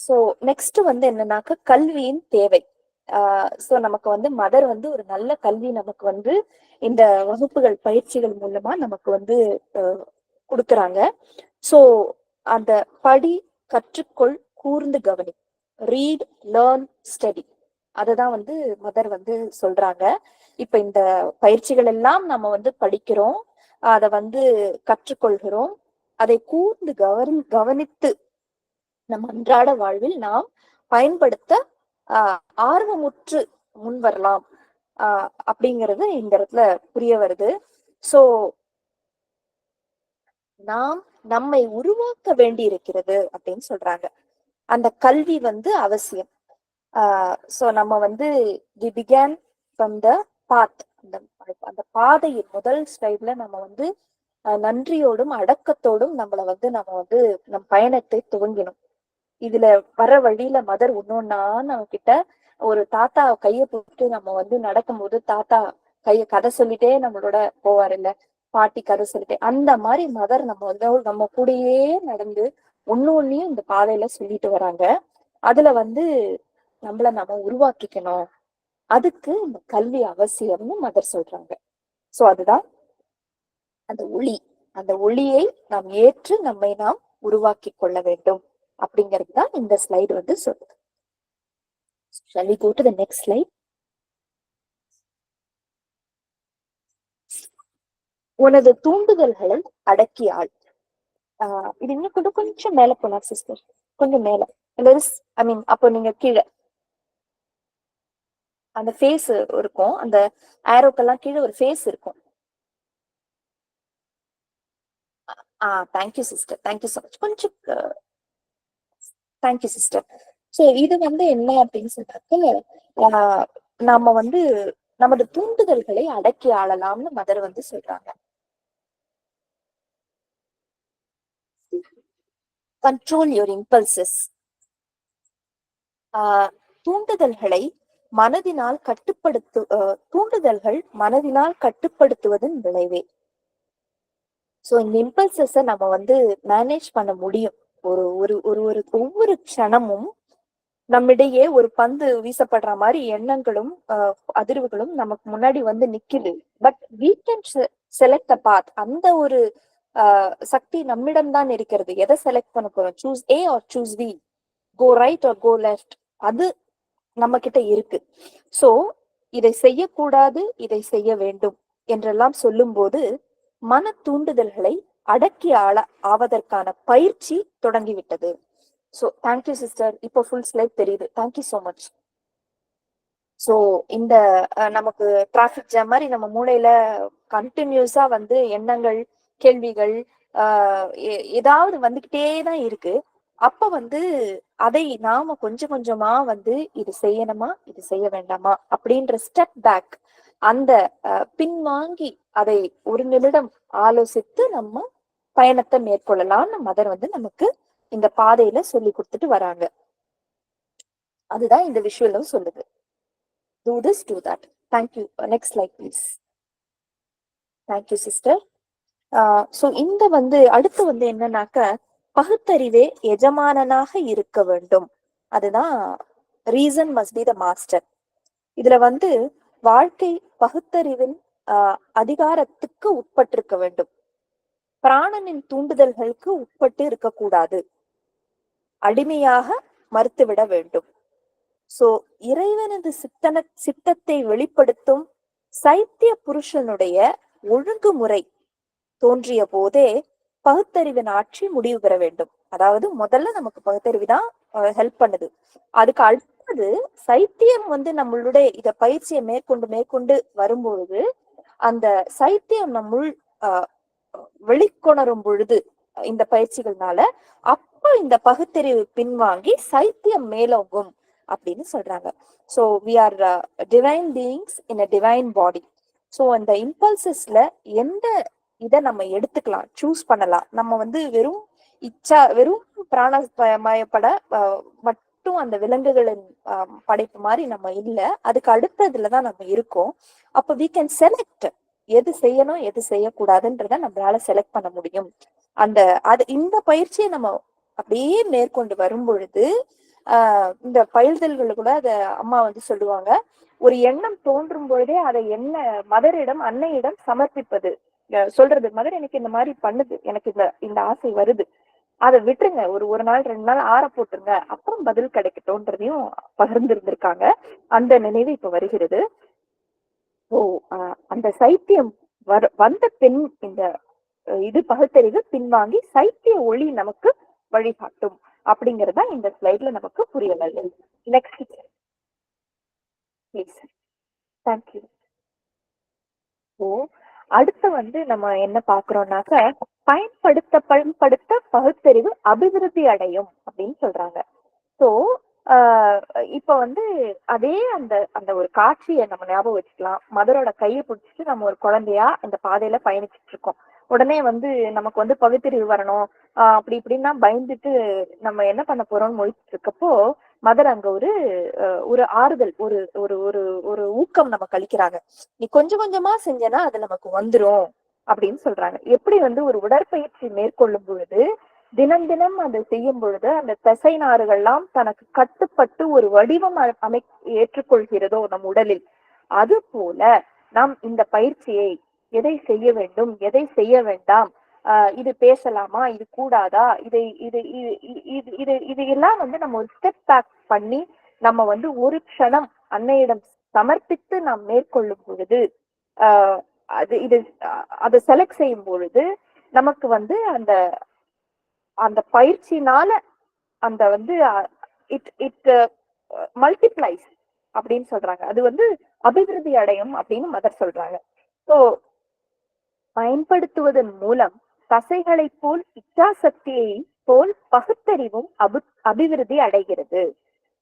சோ நெக்ஸ்ட் வந்து என்னன்னாக்க கல்வியின் தேவை. சோ நமக்கு வந்து மதர் வந்து ஒரு நல்ல கல்வி நமக்கு வந்து இந்த வகுப்புகள் பயிற்சிகள் மூலமா நமக்கு வந்து கொடுக்குறாங்க. சோ அந்த படி, கற்றுக்கொள், கூர்ந்து கவனி, ரீட், லேர்ன், ஸ்டடி, அததான் வந்து மதர் வந்து சொல்றாங்க. இப்ப இந்த பயிற்சிகள் எல்லாம் நம்ம வந்து படிக்கிறோம், அதை வந்து கற்றுக்கொள்கிறோம், அதை கூர்ந்து கவனித்து நம் அன்றாட வாழ்வில் நாம் பயன்படுத்த ஆர்வமுற்று முன் வரலாம் அப்படிங்கிறது இந்த இடத்துல புரிய வருது. சோ நாம் நம்மை உருவாக்க வேண்டி இருக்கிறது அப்படின்னு சொல்றாங்க. அந்த கல்வி வந்து அவசியம். சோ நம்ம வந்து வி பிகான் ஃப்ரம் த பாத், அந்த பாதையின் முதல் ஸ்லைட்ல நம்ம வந்து நன்றியோடும் அடக்கத்தோடும் நம்ம வந்து நம் பயணத்தை துவங்கினோம். இதுல வர வழியில மதர் ஒன்னொன்னா நம்ம கிட்ட ஒரு தாத்தா கைய போட்டு நம்ம வந்து நடக்கும்போது தாத்தா கைய கதை சொல்லிட்டே நம்மளோட போவார் இல்ல, பாட்டி கதை சொல்லிட்டே, அந்த மாதிரி மதர் நம்ம வந்து நம்ம கூடயே நடந்து ஒன்னையும் இந்த பாதையில சொல்லிட்டு வராங்க. அதுல வந்து நம்ம உருவாக்கிக்கணும், அதுக்கு இந்த கல்வி அவசியம்னு மதர் சொல்றாங்க. சோ அதுதான் அந்த ஒளி, அந்த ஒளியை நாம் ஏற்று நாம் உருவாக்கி கொள்ள வேண்டும் அப்படிங்கிறது தான் இந்த ஸ்லைடு வந்து சொல்லுது. Shall we go to the next slide? உனது தூண்டுதல்களை அடக்கியாள். இது இன்னும் கொஞ்சம் மேல போலாம் சிஸ்டர், கொஞ்சம் மேல. ஐ மீன் அப்போ நீங்க கீழே அந்த ஃபேஸ் இருக்கும், அந்த ஆரோக்கெல்லாம் கீழே ஒரு ஃபேஸ் இருக்கும். Thank you sister, thank you so much. கொஞ்சம் தேங்க்யூ சிஸ்டர். ஸோ இது வந்து என்ன அப்படின்னு சொன்னாக்க, நாம வந்து நமது தூண்டுதல்களை அடக்கி ஆளலாம்னு மதர் வந்து சொல்றாங்க. Control your impulses. தூண்டுதல்களை மனதினால் தூண்டுதல்கள் மனதினால் கட்டுப்படுத்துவதன் விளைவே. சோ இந்த இம்பல்சஸ நம்ம வந்து மேனேஜ் பண்ண முடியும். ஒரு ஒரு ஒரு ஒரு ஒவ்வொரு க்ஷணமும் நம்மிடையே ஒரு பந்து வீசப்படுற மாதிரி எண்ணங்களும் அதிர்வுகளும் நமக்கு முன்னாடி வந்து நிக்குது. But we can select a path. அந்த ஒரு சக்தி நம்மிடம் தான் இருக்கிறது. எதை செலக்ட் பண்ண போறோம், choose A or choose B, go right or go left, அது நம்ம கிட்ட இருக்கு. சோ இதை செய்யக்கூடாது, இதை செய்ய வேண்டும் என்றெல்லாம் சொல்லும் போது மன தூண்டுதல்களை அடக்கி ஆவதற்கான பயிற்சி தொடங்கிவிட்டது. சோ தேங்க்யூ சிஸ்டர், இப்போ ஃபுல் ஸ்லைட் தெரியுது. Thank you so much. சோ இந்த நமக்கு டிராபிக் ஜாம் மாதிரி நம்ம மூளையில கண்டினியூஸா வந்து எண்ணங்கள், கேள்விகள் ஏதாவது வந்துகிட்டே தான் இருக்கு. அப்ப வந்து அதை நாம கொஞ்சம் கொஞ்சமா வந்து இது செய்யணுமா, இது செய்ய வேண்டாமா அப்படின்ற ஸ்டெப் பேக், அந்த பின்வாங்கி அதை ஒரு நிமிடம் ஆலோசித்து நம்ம பயணத்தை மேற்கொள்ளலாம்னு மதர் வந்து நமக்கு இந்த பாதையில சொல்லி கொடுத்துட்டு வராங்க. அதுதான் இந்த விஷுவலும் சொல்லுது. Do this, do that. Thank you. Next slide, please. Thank you, sister. So இந்த வந்து அடுத்து வந்து என்னன்னாக்க, பகுத்தறிவே எஜமானனாக இருக்க வேண்டும். அதுதான் reason must be the master. இதுல வந்து வாழ்க்கை பகுத்தறிவின் அதிகாரத்துக்கு உட்பட்டிருக்க வேண்டும். பிராணனின் தூண்டுதல்களுக்கு உட்பட்டு இருக்கக்கூடாது. அடிமையாக மறுத்துவிட வேண்டும். சோ இறைவனது சித்தத்தை வெளிப்படுத்தும் சைத்திய புருஷனுடைய ஒழுங்குமுறை தோன்றிய போதே பகுத்தறிவின் ஆட்சி முடிவு பெற வேண்டும். அதாவது முதல்ல நமக்கு பகுத்தறிவு தான் ஹெல்ப் பண்ணுது. அதுக்கு அடுத்தது சைத்தியம் வந்து நம்மளுடைய இத பயிற்சியை மேற்கொண்டு வரும்பொழுது அந்த சைத்தியம் நம்முள் வெளிக்கொணரும் பொழுது இந்த பயிற்சிகள்னால அப்ப இந்த பகுத்தறிவு பின்வாங்கி சைத்தியம் மேலோங்கும் அப்படின்னு சொல்றாங்க. So we are divine beings in a divine body. So அந்த இம்பல்சஸ்ல எந்த இதை நம்ம எடுத்துக்கலாம், சூஸ் பண்ணலாம். நம்ம வந்து வெறும் பிராணமயப்பட மட்டும் அந்த விலங்குகளின் படைப்பு மாதிரி நம்ம இல்ல, அதுக்கு அடுத்ததுலதான் நம்ம இருக்கோம். அப்ப we can select எது செய்யணும் எது செய்யக்கூடாதுன்றத நம்மளால செலக்ட் பண்ண முடியும். இந்த பயிற்சியை நம்ம அப்படியே மேற்கொண்டு வரும் பொழுது இந்த பயில்தல்கள் கூட அத அம்மா வந்து சொல்லுவாங்க, ஒரு எண்ணம் தோன்றும் பொழுதே அதை மதரிடம் அன்னையிடம் சமர்ப்பிப்பது. சொல்றது, மதர் எனக்கு இந்த மாதிரி பண்ணுது, எனக்கு இந்த ஆசை வருது, அதை விட்டுருங்க, ஒரு நாள் 2 நாள் ஆற போட்டுருங்க, அப்புறம் பதில் கிடைக்கட்டும்ன்றதையும் பகிர்ந்து இருந்திருக்காங்க. அந்த நினைவு இப்ப வருகிறது. அந்த சைத்தியம் வந்த பின் இந்த இது பகுத்தறிவு பின்வாங்கி சைத்திய ஒளி நமக்கு வழிகாட்டும் அப்படிங்கறத இந்த ஸ்லைட்ல நமக்கு புரிய வருது. Next please. தேங்க்யூ. அடுத்து வந்து நம்ம என்ன பாக்குறோம்னாக்க, பயன்படுத்த பகுத்தறிவு அபிவிருத்தி அடையும் அப்படின்னு சொல்றாங்க. சோ இப்ப வந்து அதே அந்த அந்த ஒரு காட்சியை நம்ம ஞாபகம் வச்சுக்கலாம். மதரோட கையை பிடிச்சிட்டு நம்ம ஒரு குழந்தையா இந்த பாதையில பயணிச்சுட்டு இருக்கோம். உடனே வந்து நமக்கு வந்து பகுத்தறிவு வரணும், அப்படி இப்படின்னா பயந்துட்டு நம்ம என்ன பண்ண போறோம்னு முழிச்சிட்டு இருக்கப்போ மதர் அங்க ஒரு ஆறுதல், ஒரு ஒரு ஒரு ஒரு ஊக்கம் நமக்கு அளிக்கிறாங்க. நீ கொஞ்சம் கொஞ்சமா செஞ்சனா அது நமக்கு வந்துரும் அப்படின்னு சொல்றாங்க. எப்படி வந்து ஒரு உடற்பயிற்சி மேற்கொள்ளும் பொழுது தினம் தினம் அதை செய்யும் பொழுது அந்த தசை நாறுகள்லாம் தனக்கு கட்டுப்பட்டு ஒரு வடிவம் ஏற்றுக்கொள்கிறதோ நம் உடலில், அது போல நாம் இந்த பயிற்சியை எதை செய்ய வேண்டும், எதை செய்ய வேண்டாம், இது பேசலாமா, இது கூடாதா, இதை இது இது இது இது இது எல்லாம் வந்து நம்ம ஒரு ஸ்டெப் பேக் பண்ணி நம்ம வந்து ஒரு க்ஷணம் அன்னையிடம் சமர்ப்பித்து நாம் மேற்கொள்ளும் பொழுது, அது இது அதை செலக்ட் செய்யும் பொழுது நமக்கு வந்து அந்த அந்த பயிற்சினால அந்த வந்து இட் இட் மல்டிப்ளைஸ் அப்படின்னு சொல்றாங்க. அது வந்து அபிவிருத்தி அடையும் அப்படின்னு மதர் சொல்றாங்க. ஸோ பயன்படுத்துவதன் மூலம் தசைகளை போல் இச்சாசக்தியை போல் பகுத்தறிவும் அபிவிருத்தி அடைகிறது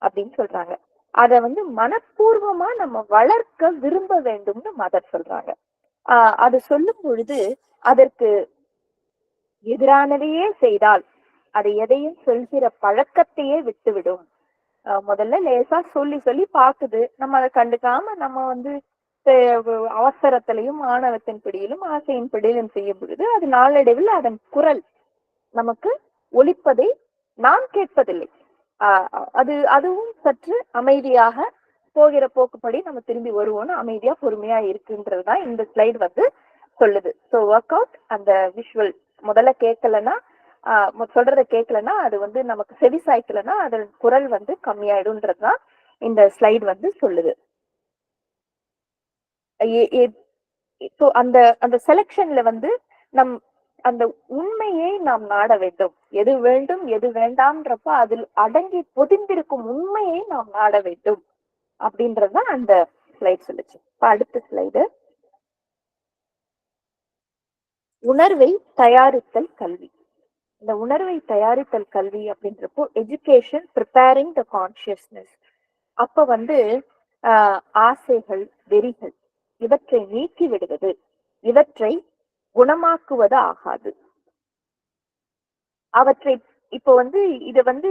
அப்படின்னு சொல்றாங்க. அத வந்து மனப்பூர்வமா நம்ம வளர்க்க விரும்ப வேண்டும்னு மதர் சொல்றாங்க. அது சொல்லும் பொழுது அதற்கு எதிரானதையே செய்தால் அதை எதையும் சொல்கிற பழக்கத்தையே விட்டுவிடும். முதல்ல லேசா சொல்லி சொல்லி பாக்குது, நம்ம அதை கண்டுக்காம நம்ம வந்து அவசரத்திலையும் ஆணவத்தின் பிடியிலும் ஆசையின் பிடியிலும் செய்யும் பொழுது அது நாளடைவில் அதன் குரல் நமக்கு ஒலிப்பதை நாம் கேட்பதில்லை. அதுவும் சற்று அமைதியாக போகிற போக்குப்படி நம்ம திரும்பி வருவோம்னு அமைதியா பொறுமையா இருக்குன்றதுதான் இந்த ஸ்லைடு வந்து சொல்லுது. ஸோ ஒர்க் அவுட் அந்த விஷுவல் முதல்ல கேட்கலன்னா, சொல்றத கேட்கலன்னா, அது வந்து நமக்கு செவி சாய்க்கலன்னா அதன் குரல் வந்து கம்மியாயிடும்ன்றதுதான் இந்த ஸ்லைடு வந்து சொல்லுது. அந்த அந்த செலக்ஷன்ல வந்து நம் அந்த உண்மையை நாம் நாட வேண்டும். எது வேண்டும் எது வேண்டாம்ன்றப்ப அதில் அடங்கி பொதிந்திருக்கும் உண்மையை நாம் நாட வேண்டும் அப்படின்றதுதான் அந்த ஸ்லைட் சொல்லுச்சு. அடுத்த ஸ்லைடு, உணர்வை தயாரித்தல் கல்வி. இந்த உணர்வை தயாரித்தல் கல்வி அப்படின்றப்போ எஜுகேஷன் ப்ரிப்பேரிங் த கான்சியஸ்னஸ். அப்ப வந்து ஆசைகள், வெறிகள் இவற்றை நீக்கி விடுவது, இவற்றை குணமாக்குவது ஆகாது. அவற்றை இப்போ வந்து இத வந்து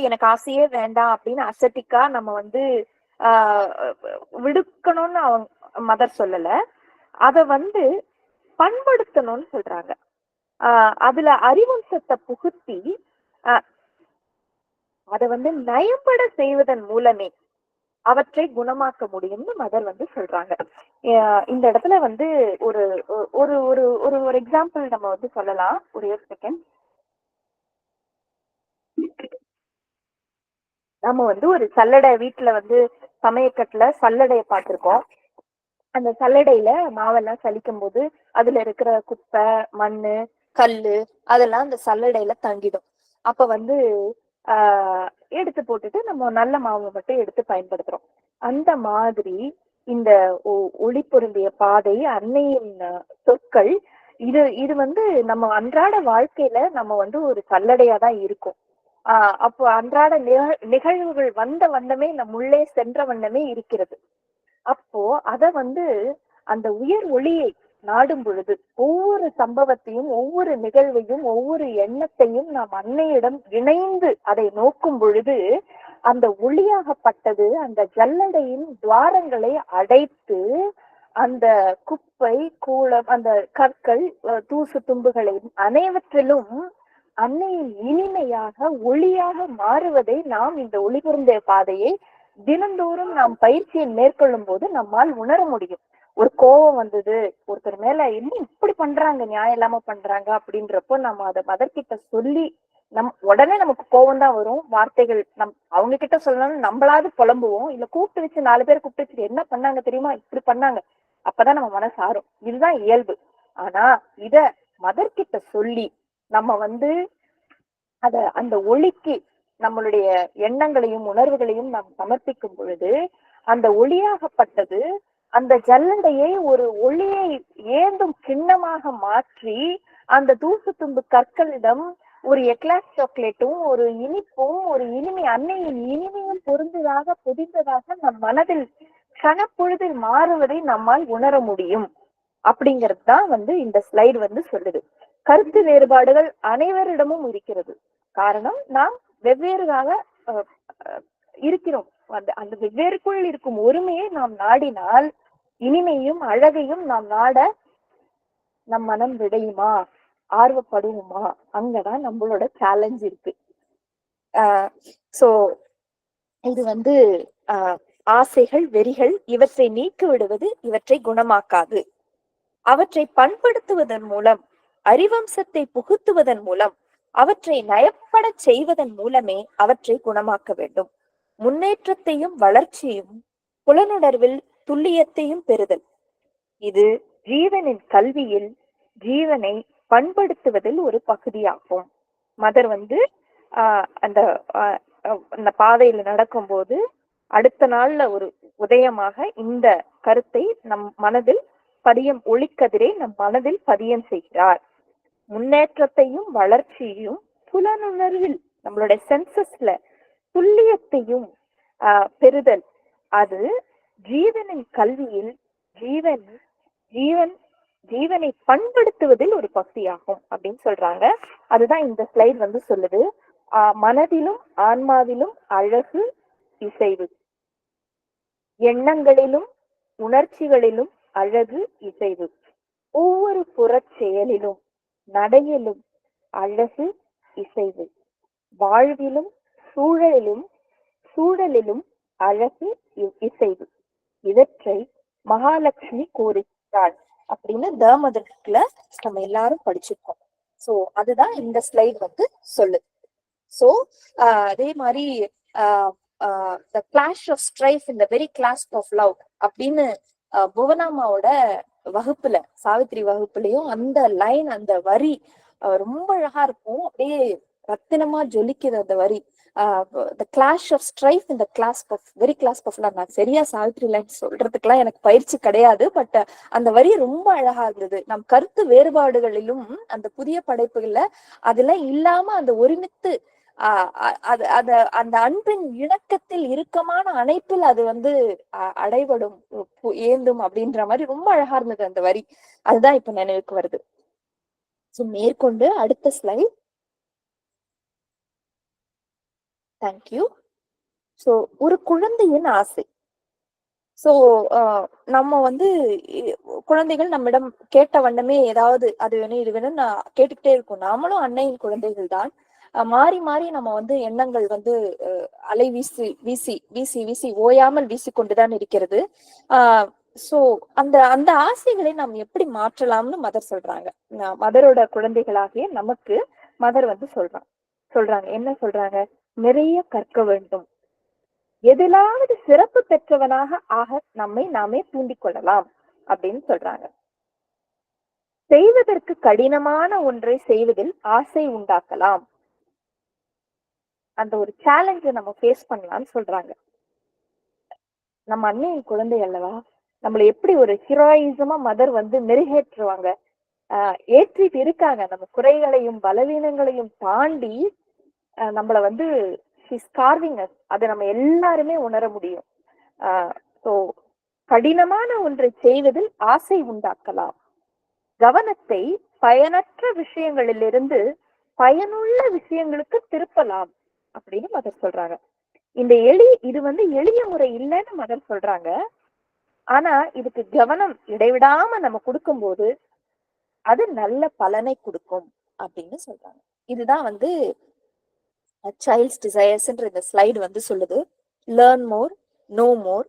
எனக்கு ஆசையே வேண்டாம் அப்படின்னு அசட்டிக்கா நம்ம வந்து விடுக்கணும்னு அவங்க மதர் சொல்லல, அத வந்து பண்படுத்தணும்னு சொல்றாங்க. அதுல அறிவம்சத்தை புகுத்தி அதை வந்து நயம்பட செய்வதன் மூலமே அவற்றை குணமாக்க முடியும்னு மதர் வந்து சொல்றாங்க. இந்த இடத்துல வந்து ஒரு ஒரு ஒரு ஒரு ஒரு எக்ஸாம்பிள் நம்ம வந்து சொல்லலாம். ஒரு செகண்ட், நம்ம வந்து ஒரு சல்லடை வீட்டுல வந்து சமயக்கட்டுல சல்லடையை பார்த்திருக்கோம். அந்த சல்லடையில மாவெல்லாம் சலிக்கும் போது அதுல இருக்கிற குப்பை, மண்ணு, கல்லு அதெல்லாம் அந்த சல்லடையில தங்கிடும். அப்ப வந்து எடுத்து போட்டுட்டு நம்ம நல்ல மாவை மட்டும் எடுத்து பயன்படுத்துறோம். அந்த மாதிரி இந்த ஒளி பொருந்திய பாதை, அன்னையின் சொற்கள், இது வந்து நம்ம அன்றாட வாழ்க்கையில நம்ம வந்து ஒரு சல்லடையா தான் இருக்கும். அப்போ அன்றாட நிகழ்வுகள் வந்த வண்ணமே நம் உள்ளே சென்ற வண்ணமே இருக்கிறது. அப்போ அத வந்து அந்த உயர் ஒளியை நாடும் பொழுது ஒவ்வொரு சம்பவத்தையும், ஒவ்வொரு நிகழ்வையும், ஒவ்வொரு எண்ணத்தையும் நாம் அன்னையிடம் இணைந்து அதை நோக்கும் பொழுது அந்த ஒளியாகப்பட்டது அந்த ஜல்லடையின் துவாரங்களை அடைத்து அந்த குப்பை, கூளம், அந்த கற்கள், தூசு தும்புகளை அனைவற்றிலும் அன்னையின் இனிமையாக ஒளியாக மாறுவதை நாம் இந்த ஒளி பொருந்திய பாதையை தினந்தோறும் நாம் பயிற்சியை மேற்கொள்ளும் போது நம்மால் உணர முடியும். ஒரு கோபம் வந்தது, ஒருத்தர் மேல என்ன இப்படி பண்றாங்க, நியாயம் இல்லாம பண்றாங்க அப்படின்றப்போ நம்ம அதை மதர்கிட்ட சொல்லி உடனே நமக்கு கோபம் தான் வரும். வார்த்தைகள் அவங்க கிட்ட சொல்லணும்னு நம்மளாவது புலம்புவோம், இல்ல கூப்பிட்டு வச்சு 4 பேர் கூப்பிட்டு வச்சு என்ன பண்ணாங்க தெரியுமா, இப்படி பண்ணாங்க, அப்பதான் நம்ம மனசு ஆறும். இதுதான் இயல்பு. ஆனா இத மதர்கிட்ட சொல்லி நம்ம வந்து அந்த ஒளிக்கு நம்மளுடைய எண்ணங்களையும் உணர்வுகளையும் நாம் சமர்ப்பிக்கும் பொழுது அந்த ஒளியாகப்பட்டது அந்த ஜல்லடையை ஒரு ஒளியை ஏந்தும் கிண்ணமாக மாற்றி அந்த தூசு தும்பு கற்களிடம் ஒரு எக்லாஸ் சாக்லேட்டும் ஒரு இனிப்பும் ஒரு அன்னையின் இனிமையும் பொருந்ததாக பொதிந்ததாக நம் மனதில் கனப்பொழுதில் மாறுவதை நம்மால் உணர முடியும் அப்படிங்கிறது தான் வந்து இந்த ஸ்லைடு வந்து சொல்லுது. கருத்து வேறுபாடுகள் அனைவரிடமும் இருக்கிறது. காரணம் நாம் வெவ்வேறாக இருக்கிறோம். அந்த வெவ்வேறுக்குள் இருக்கும் ஒருமையை நாம் நாடினால் இனிமையும் அழகையும் நாம் நாட நம் மனம் விடையுமா, ஆர்வப்படுவோமா? அங்கதான் நம்மளோட சேலஞ்ச் இருக்கு. சோ இது வந்து ஆசைகள், வெறிகள் இவற்றை நீக்கி விடுவது இவற்றை குணமாக்காது. அவற்றை பண்படுத்துவதன் மூலம், அறிவம்சத்தை புகுத்துவதன் மூலம், அவற்றை நயப்பட செய்வதன் மூலமே அவற்றை குணமாக்க வேண்டும். முன்னேற்றத்தையும் வளர்ச்சியும் புலனுணர்வில் துல்லியத்தையும் பெறுதல், இது ஜீவனின் கல்வியில் ஜீவனை பண்படுத்துவதில் ஒரு பகுதியாகும். மதர் வந்து அந்த பாதையில நடக்கும்போது அடுத்த நாள்ல ஒரு உதயமாக இந்த கருத்தை நம் மனதில் பதியம், ஒளிக்கதிரை நம் மனதில் பதியம் செய்கிறார். முன்னேற்றத்தையும் வளர்ச்சியையும் புலனுணர்வில் நம்மளுடைய சென்சஸ்ல துல்லியத்தையும் பெறுதல், அது ஜீவனின் கல்வியில் ஜீவனை பண்படுத்துவதில் ஒரு பகுதியாகும் அப்படின்னு சொல்றாங்க. அதுதான் இந்த ஸ்லைட் வந்து சொல்லுது. மனதிலும் ஆன்மாவிலும் அழகு இசைவு, எண்ணங்களிலும் உணர்ச்சிகளிலும் அழகு இசைவு, ஒவ்வொரு புறச் செயலிலும் நடையிலும் அழகு இசைவு, வாழ்விலும் சூழலிலும் அழகு இசைவு, இவற்றை மகாலட்சுமி கூறுகிறாள் அப்படின்னு தர்மதர்ல நம்ம எல்லாரும் படிச்சிருக்கோம். சோ அதுதான் இந்த ஸ்லைட் வந்து சொல்லுது. சோ அதே மாதிரி the clash of strife in the very clasp of love அப்படின்னு புவனாமாவோட வகுப்புல, சாவித்திரி வகுப்புலயும் அந்த லைன், அந்த வரி ரொம்ப அழகா இருக்கும். அப்படியே ரத்தினமா ஜொலிக்குது அந்த வரி. the clash of strife in the clasp of very clasp of love. நான் சரியா சாவித்திரி லைன் சொல்றதுக்கெல்லாம் எனக்கு பயிற்சி கிடையாது, பட் அந்த வரி ரொம்ப அழகா இருந்தது. நம் கருத்து வேறுபாடுகளிலும் அந்த புதிய படைப்புகள்ல அதெல்லாம் இல்லாம அந்த ஒருமித்து அந்த அன்பின் இணக்கத்தில் இறுக்கமான அணைப்பில் அது வந்து அடைபடும், ஏந்தும் அப்படின்ற மாதிரி ரொம்ப அழகா இருந்தது அந்த வரி. அதுதான் இப்ப நினைவுக்கு வருது. சோ மேற்கொண்டு அடுத்த ஸ்லைட். தேங்க்யூ. சோ ஒரு குழந்தையின் ஆசை. சோ நம்ம வந்து குழந்தைகள் நம்மிடம் கேட்ட வண்ணமே ஏதாவது அது வேணும் இது வேணும் நான் கேட்டுக்கிட்டே இருக்கோம். நாமளும் அன்னையின் குழந்தைகள் தான். மாறி மாறி நம்ம வந்து எண்ணங்கள் வந்து அலை வீசி வீசி வீசி வீசி ஓயாமல் வீசிக்கொண்டுதான் இருக்கிறது. சோ அந்த ஆசைகளை நாம் எப்படி மாற்றலாம்னு மதர் சொல்றாங்க. மதரோட குழந்தைகளாகிய நமக்கு மதர் வந்து சொல்றாங்க என்ன சொல்றாங்க? நிறைய கற்க வேண்டும், எதிலாவது சிறப்பு பெற்றவனாக ஆக நம்மை நாமே தூண்டிக் கொள்ளலாம் அப்படின்னு சொல்றாங்க. செய்வதற்கு கடினமான ஒன்றை செய்வதில் ஆசை உண்டாக்கலாம், அந்த ஒரு சேலஞ்சை நம்ம ஃபேஸ் பண்ணலாம்னு சொல்றாங்க. நம்ம அன்னையின் குழந்தை அல்லவா, நம்மள எப்படி ஒரு ஹீரோயிசமா மதர் வந்து மெருகேற்றுவாங்க, ஏற்றிட்டு இருக்காங்க. நம்ம குறைகளையும் பலவீனங்களையும் தாண்டி நம்மள வந்து அதை நம்ம எல்லாருமே உணர முடியும். சோ கடினமான ஒன்றை செய்வதில் ஆசை உண்டாக்கலாம், கவனத்தை பயனற்ற விஷயங்களிலிருந்து பயனுள்ள விஷயங்களுக்கு திருப்பலாம் அப்படின்னு மதர் சொல்றாங்க. இது வந்து எளிய முறை இல்லைன்னு மதர் சொல்றாங்க. ஆனா இதுக்கு கவனம் இடைவிடாம நம்ம கொடுக்கும்போது அது நல்ல பலனை கொடுக்கும் அப்படின்னு சொல்றாங்க. இதுதான் வந்து சைல்ட்ஸ் டிசையர்ஸ்ன்ற இந்த ஸ்லைடு வந்து சொல்லுது. Learn more, no more.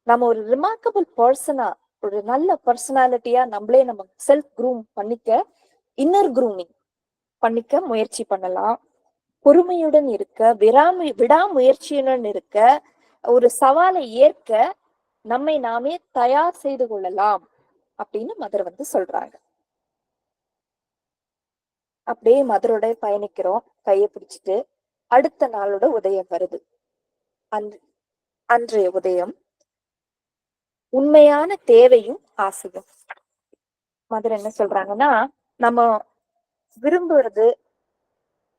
நம்ம ஒரு ரிமார்க்கபிள் பர்சனா, ஒரு நல்ல பர்சனாலிட்டியா நம்மளே நம்ம செல்ஃப் க்ரூம் பண்ணிக்க, இன்னர் க்ரூமிங் பண்ணிக்க முயற்சி பண்ணலாம். பொறுமையுடன் இருக்க, விடாமுயற்சியுடன் இருக்க, ஒரு சவாலை ஏற்க நம்மை நாமே தயார் செய்து கொள்ளலாம் அப்படின்னு மதர் வந்து சொல்றாங்க. அப்படியே மதரோட பயணிக்கிறோம் கையை பிடிச்சிட்டு. அடுத்த நாளோட உதயம் வருது. அன்றைய உதயம் உண்மையான தேவையும் ஆசையும். மதர் என்ன சொல்றாங்கன்னா, நம்ம விரும்புறது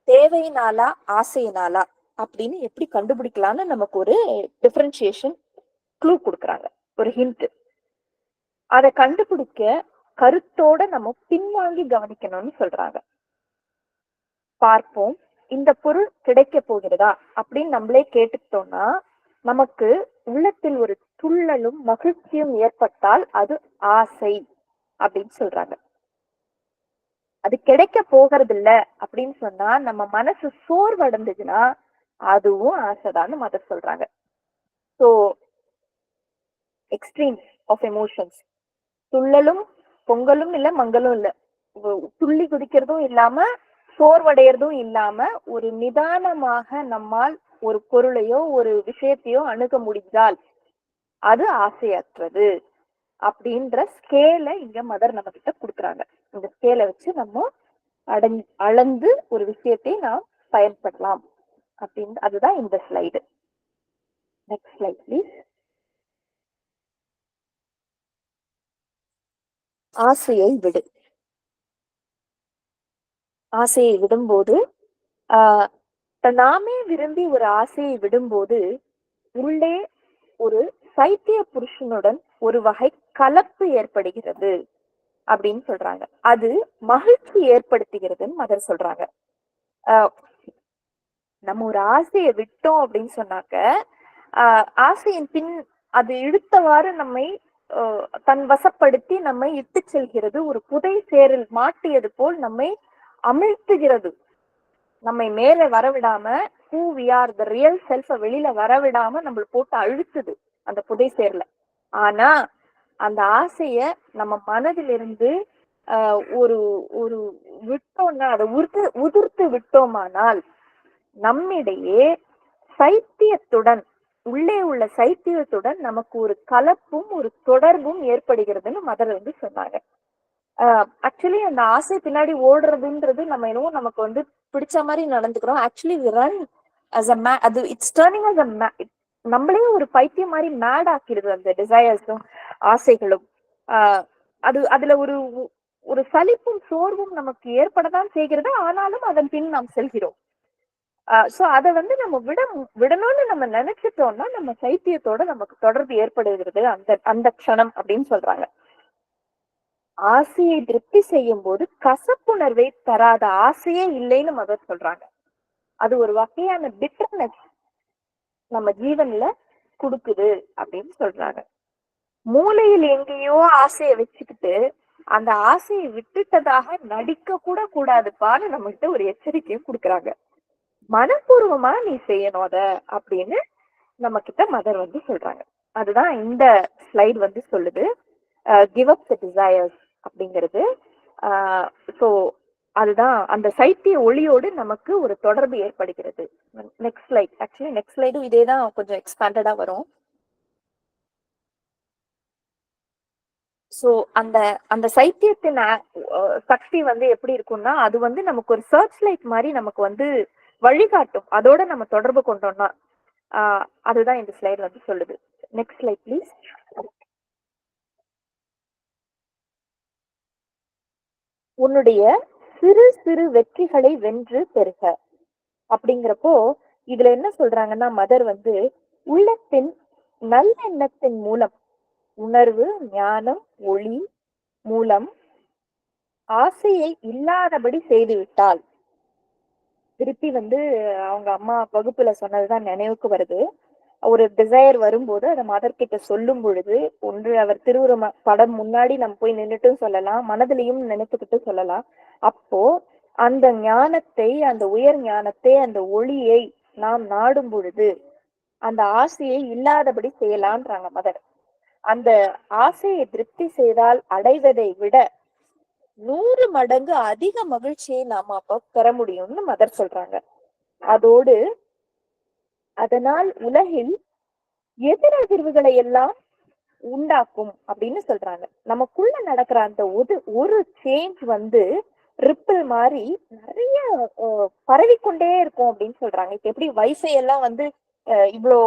தேவையினாலா ஆசையினாலா அப்படின்னு எப்படி கண்டுபிடிக்கலாம்னு நமக்கு ஒரு டிஃபரன்சியேஷன் க்ளூ கொடுக்குறாங்க, ஒரு ஹிண்ட். அதை கண்டுபிடிக்க கருத்தோட நம்ம பின்வாங்கி கவனிக்கணும்னு சொல்றாங்க. பார்ப்போம், இந்த பொருள் கிடைக்க போகிறதா அப்படின்னு நம்மளே கேட்டுக்கிட்டோம்னா நமக்கு உள்ளத்தில் ஒரு துள்ளலும் மகிழ்ச்சியும் ஏற்பட்டால் அது ஆசை அப்படின்னு சொல்றாங்க. அது கிடைக்க போகிறது இல்ல அப்படின்னு சொன்னா நம்ம மனசு சோர்வடைந்ததுன்னா அதுவும் ஆசைதான்னு மதர் சொல்றாங்க. ஸோ எக்ஸ்ட்ரீம்ஸ் ஆஃப் எமோஷன்ஸ், துள்ளலும் பொங்கலும் இல்ல மங்கலும் இல்ல, துள்ளி குதிக்கிறதும் இல்லாம சோர்வடைறதும் இல்லாம ஒரு நிதானமாக நம்மால் ஒரு பொருளையோ ஒரு விஷயத்தையோ அணுக முடிந்தால் அது ஆசையற்றது அப்படின்ற ஸ்கேலை இங்க மதர் நம்ம கிட்ட கொடுக்குறாங்க. இந்த ஸ்கேலை வச்சு நம்ம அளந்து ஒரு விஷயத்தை நாம் பயன்படலாம் அப்படின்னு, அதுதான் இந்த ஸ்லைடு. Next slide please. ஆசையை விடு. ஆசையை விடும்போது நாமே விரும்பி ஒரு ஆசையை விடும்போது உள்ளே ஒரு சைத்திய புருஷனுடன் ஒரு வகை கலப்பு ஏற்படுகிறது அப்படின்னு சொல்றாங்க. அது மகிழ்ச்சி ஏற்படுத்துகிறதுன்னு மதர் சொல்றாங்க. நம்ம ஒரு ஆசையை விட்டோம் அப்படின்னு சொன்னாக்க ஆசையின் பின் அது இழுத்தவாறு நம்மை தன் வசப்படுத்தி நம்மை இட்டு செல்கிறது, ஒரு புதை சேரில் மாட்டியது போல் நம்மை அமிழ்த்துகிறது, நம்மை மேல வரவிடாம who we are the real self வெளியில வரவிடாம நம்மள போட்டு அழுத்துது அந்த புதை சேர்ல. ஆனா அந்த ஆசைய நம்ம மனதிலிருந்து ஒரு ஒரு விட்டோம்னா, அதை உதிர்த்து விட்டோமானால் நம்மிடையே சைத்தியத்துடன், உள்ளே உள்ள சைத்தியத்துடன் நமக்கு ஒரு கலப்பும் ஒரு தொடர்பும் ஏற்படுகிறதுன்னு மதர் சொன்னாங்க. ஆக்சுவலி அந்த ஆசை பின்னாடி ஓடுறதுன்றது நம்ம என்னவோ நமக்கு பிடிச்ச மாதிரி நடந்துக்கிறோம். ஆக்சுவலி ரன் as a அது இட்ஸ் டர்னிங் as a நம்மளே ஒரு பைத்தியம் மாதிரி மேட் ஆக்கிடுது அந்த டிசையர்ஸும் ஆசைகளும். அதுல ஒரு ஒரு சலிப்பும் சோர்வும் நமக்கு ஏற்படதான் செய்கிறது. ஆனாலும் அதன் பின் நாம் செல்கிறோம். சோ அதை நம்ம விடணும்னு நம்ம நினைச்சிட்டோம்னா நம்ம சைத்தியத்தோட நமக்கு தொடர்பு ஏற்படுகிறது அந்த க்ஷணம் அப்படின்னு சொல்றாங்க. ஆசையை திருப்தி செய்யும் போது கசப்புணர்வை தராத ஆசையே இல்லைன்னு மதர் சொல்றாங்க. அது ஒரு வகையான பிட்டர்னஸ் நம்ம ஜீவன்ல கொடுக்குது அப்படின்னு சொல்றாங்க. மூளையில் எங்கேயோ ஆசையை வச்சுக்கிட்டு அந்த ஆசையை விட்டுட்டதாக நடிக்க கூட கூடாதுப்பான்னு நம்ம கிட்ட ஒரு எச்சரிக்கையும் கொடுக்குறாங்க. மனப்பூர்வமா நீ செய்யணும் அத அப்படின்னு நம்ம கிட்ட மதர் சொல்றாங்க. அதுதான் இந்த ஸ்லைட் சொல்லுது, கிவ் அப் தி டிசையர்ஸ் அப்படிங்கிறது. ஸோ அதுதான் அந்த சைத்திய ஒளியோடு நமக்கு ஒரு தொடர்பு ஏற்படுகிறது. Next slide. ஆக்சுவலி நெக்ஸ்ட் ஸ்லைடும் இதே தான், கொஞ்சம் எக்ஸ்பேண்டடா வரும். ஸோ அந்த அந்த சைத்தியத்தின் சக்தி எப்படி இருக்கும்னா அது நமக்கு ஒரு சர்ச் லைட் மாதிரி நமக்கு வழிகாட்டும். அதோட நம்ம தொடர்பு கொண்டோம்னா அதுதான் இந்த ஸ்லைட் சொல்லுது. Next slide please. உன்னுடைய சிறு சிறு வெற்றிகளை வென்று பெறுக அப்படிங்கிறப்போ இதுல என்ன சொல்றாங்கன்னா மதர் உள்ளத்தின் நல்லெண்ணத்தின் மூலம், உணர்வு, ஞானம், ஒளி மூலம் ஆசையை இல்லாதபடி செய்துவிட்டால், திருப்பி அவங்க அம்மா வகுப்புல சொன்னதுதான் நினைவுக்கு வருது. ஒரு டிசையர் வரும்போது அதை மதர் கிட்ட சொல்லும் பொழுது, ஒன்று அவர் திருவுருவ படம் முன்னாடி நம்ம போய் நின்றுட்டும் சொல்லலாம், மனதிலையும் நினைத்துக்கிட்டு சொல்லலாம். அப்போ அந்த ஞானத்தை, அந்த உயர் ஞானத்தை, அந்த ஒளியை நாம் நாடும் பொழுது அந்த ஆசையை இல்லாதபடி செய்யலான்றாங்க மதர். அந்த ஆசையை திருப்தி செய்தால் அடைவதை விட 100 மடங்கு அதிக மகிழ்ச்சியை நாம அப்ப பெற முடியும்னு மதர் சொல்றாங்க. அதோடு அதனால் உலகில் எதிரதிர்வுகளை எல்லாம் உண்டாக்கும் அப்படின்னு சொல்றாங்க. நமக்குள்ள நடக்கிற அந்த ஒரு சேஞ்ச் ரிப்பிள் மாதிரி நிறைய பரவிக்கொண்டே இருக்கும் அப்படின்னு சொல்றாங்க. இப்ப எப்படி வைஃபை எல்லாம் இவ்வளோ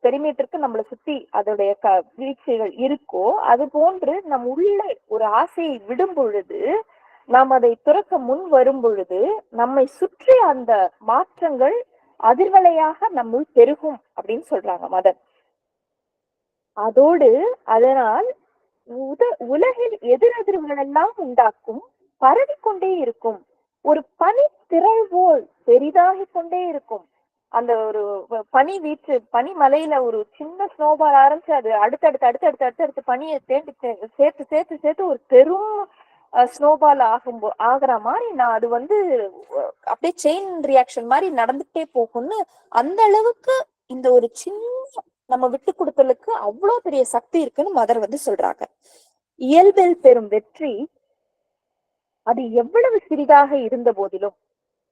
பெரிமீட்டருக்கு நம்மளை சுத்தி அதோடைய வீழ்ச்சிகள் இருக்கோ, அது போன்று நம்ம உள்ள ஒரு ஆசையை விடும் பொழுது நாம் அதை துறக்க முன் வரும் பொழுது நம்மை சுற்றி அந்த மாற்றங்கள் அதிர்வலையாக நம்முள் பெருகும் அப்படின்னு சொல்றாங்க மதர். அதோடு அதனால் உலகில் எதிரெதிர்வுகள் எல்லாம் உண்டாக்கும், பரவி கொண்டே இருக்கும், ஒரு பனி திரள் போல் பெரிதாகி கொண்டே இருக்கும். அந்த ஒரு பனி வீச்சு, பனி மலையில ஒரு சின்ன ஸ்னோபால் ஆரம்பிச்சு அது அடுத்தடுத்து பனியை சேர்த்து சேர்த்து சேர்த்து ஒரு பெரும் ஸ்னோபால் ஆகுற மாதிரி நான் அது அப்படியே செயின் ரியாக்ஷன் மாதிரி நடந்துட்டே போகும்னு, அந்த அளவுக்கு இந்த ஒரு சின்ன நம்ம விட்டு கொடுத்தலுக்கு அவ்வளவு பெரிய சக்தி இருக்குன்னு மதர் சொல்றாங்க. இயல்பில் பெறும் வெற்றி அது எவ்வளவு சிறிதாக இருந்த போதிலும்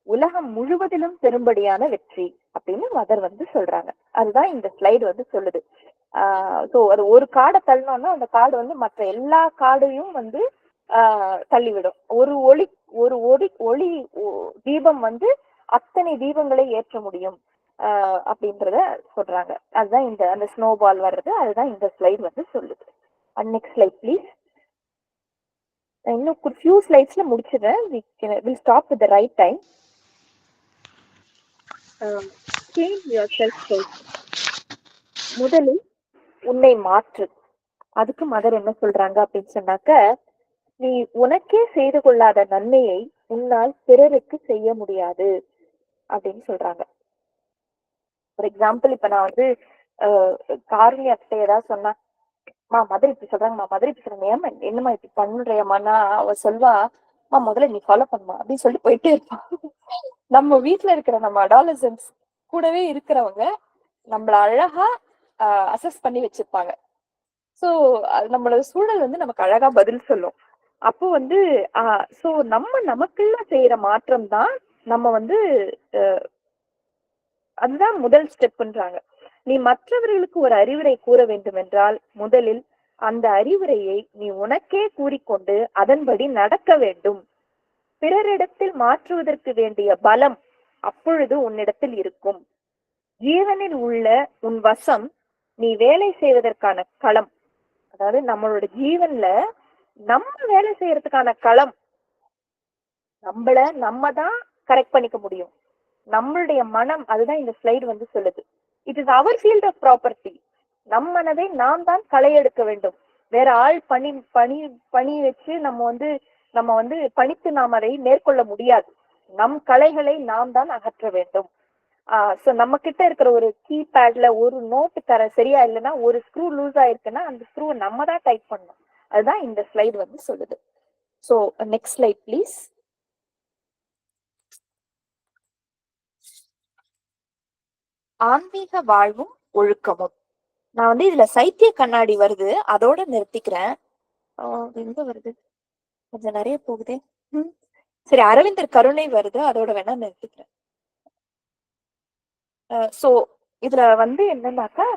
உலகம் முழுவதிலும் பெரும்படியான வெற்றி அப்படின்னு மதர் சொல்றாங்க. அதுதான் இந்த ஸ்லைடு சொல்லுது. சோ அது ஒரு காடை தள்ளணும்னா அந்த காடு மற்ற எல்லா காடையும் தள்ளிவிடும். ஒரு ஒளி தீபம் அத்தனை தீபங்களை ஏற்ற முடியும் அப்படின்றத சொல்றாங்க. அதுதான் அந்த ஸ்னோபால் வர்றது. அதுதான் இந்த ஸ்லைடு சொல்லுது. Next slide please. இன்னும் ஒரு few slides-ல முடிச்சிடுறேன். we'll stop with the right time. Change yourself first. முதலில் உன்னை மாற்று. அதுக்கு மதர் என்ன சொல்றாங்க அப்படின்னு சொன்னாக்க, நீ உனக்கே செய்து கொள்ளாத நன்மையை உன்னால் பிறருக்கு செய்ய முடியாது அப்படின்னு சொல்றாங்க. ஃபார் எக்ஸாம்பிள், இப்ப நான் காரணியா கிட்ட ஏதாவது சொன்னா, மதர் இப்படி சொல்றாங்கம்மா, மதர் இப்படி சொல்றாங்க, ஏமா என்னம்மா இப்படி பண்றியம்மான்னா அவ சொல்வா, முதல்ல நீ ஃபாலோ பண்ணுமா அப்படின்னு சொல்லிட்டு போயிட்டே இருப்பான். நம்ம வீட்டுல இருக்கிற நம்ம அடாலசன்ஸ் கூடவே இருக்கிறவங்க நம்மள அழகா அசஸ் பண்ணி வச்சிருப்பாங்க. சோ நம்மளோட சூழல் நமக்கு அழகா பதில் சொல்லும். அப்போ சோ நமக்குள்ள செய்யற மாற்றம் தான் நம்ம அதுதான் முதல் ஸ்டெப்ன்றாங்க. நீ மற்றவர்களுக்கு ஒரு அறிவுரை கூற வேண்டும் என்றால் முதலில் அந்த அறிவுரையை நீ உனக்கே கூறிக்கொண்டு அதன்படி நடக்க வேண்டும். பிறரிடத்தில் மாற்றுவதற்கு வேண்டிய பலம் அப்பொழுது உன்னிடத்தில் இருக்கும். ஜீவனில் உள்ள உன் வசம் நீ வேலை செய்வதற்கான களம். அதாவது நம்மளோட ஜீவன்ல நம்ம வேலை செய்யறதுக்கான களம், நம்ம தான் கரெக்ட் பண்ணிக்க முடியும். நம்மளுடைய மனம், அதுதான் இந்த ஸ்லைடு சொல்லுது. It is our field of property. நம் மனதை நாம் தான் களை எடுக்க வேண்டும். வேற ஆள் பணி வச்சு நம்ம பணித்து நாம் அதை மேற்கொள்ள முடியாது. நம் கலைகளை நாம் தான் அகற்ற வேண்டும். சோ நம்ம கிட்ட இருக்கிற ஒரு கீபேட்ல ஒரு நோட்டு சரியா இல்லைன்னா, ஒரு ஸ்க்ரூ லூஸ் ஆயிருக்குன்னா அந்த ஸ்க்ரூ நம்ம தான் டைட் பண்ணணும். அதுதான் இந்த ஸ்லைடு சொல்லுது. So next slide please. ஆன்மீக வாழ்வும் ஒழுக்கமும். நான் இதுல சைத்திய கண்ணாடி வருது, அதோட நிறுத்திக்கிறேன். எங்க வருது, கொஞ்சம் நிறைய போகுதே. சரி, அரவிந்தர் கருணை வருது, அதோட வேணா நிறுத்திக்கிறேன். சோ இதுல என்னன்னாக்கா,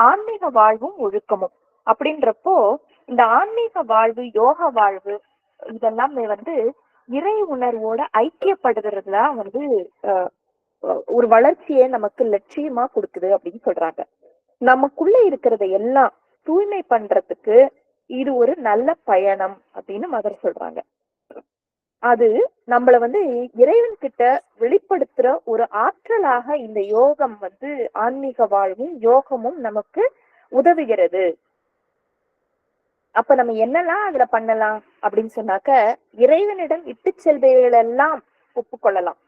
ஆன்மீக வாழ்வும் ஒழுக்கமும் அப்படின்றப்போ, இந்த ஆன்மீக வாழ்வு, யோக வாழ்வு இதெல்லாமே இறை உணர்வோட ஐக்கியப்படுறதுதான் ஒரு வளர்ச்சியை நமக்கு லட்சியமா கொடுக்குது அப்படின்னு சொல்றாங்க. நமக்குள்ள இருக்கிறத எல்லாம் தூய்மை பண்றதுக்கு இது ஒரு நல்ல பயணம் அப்படின்னு மதர் சொல்றாங்க. அது நம்மள இறைவன் கிட்ட வெளிப்படுத்துற ஒரு ஆற்றலாக இந்த யோகம் ஆன்மீக வாழ்வும் யோகமும் நமக்கு உதவுகிறது. அப்ப நம்ம என்னெல்லாம் அதுல பண்ணலாம் அப்படின்னு சொன்னாக்க, இறைவனிடம் இட்டு செல்வைகள் எல்லாம் ஒப்புக்கொள்ளலாம்.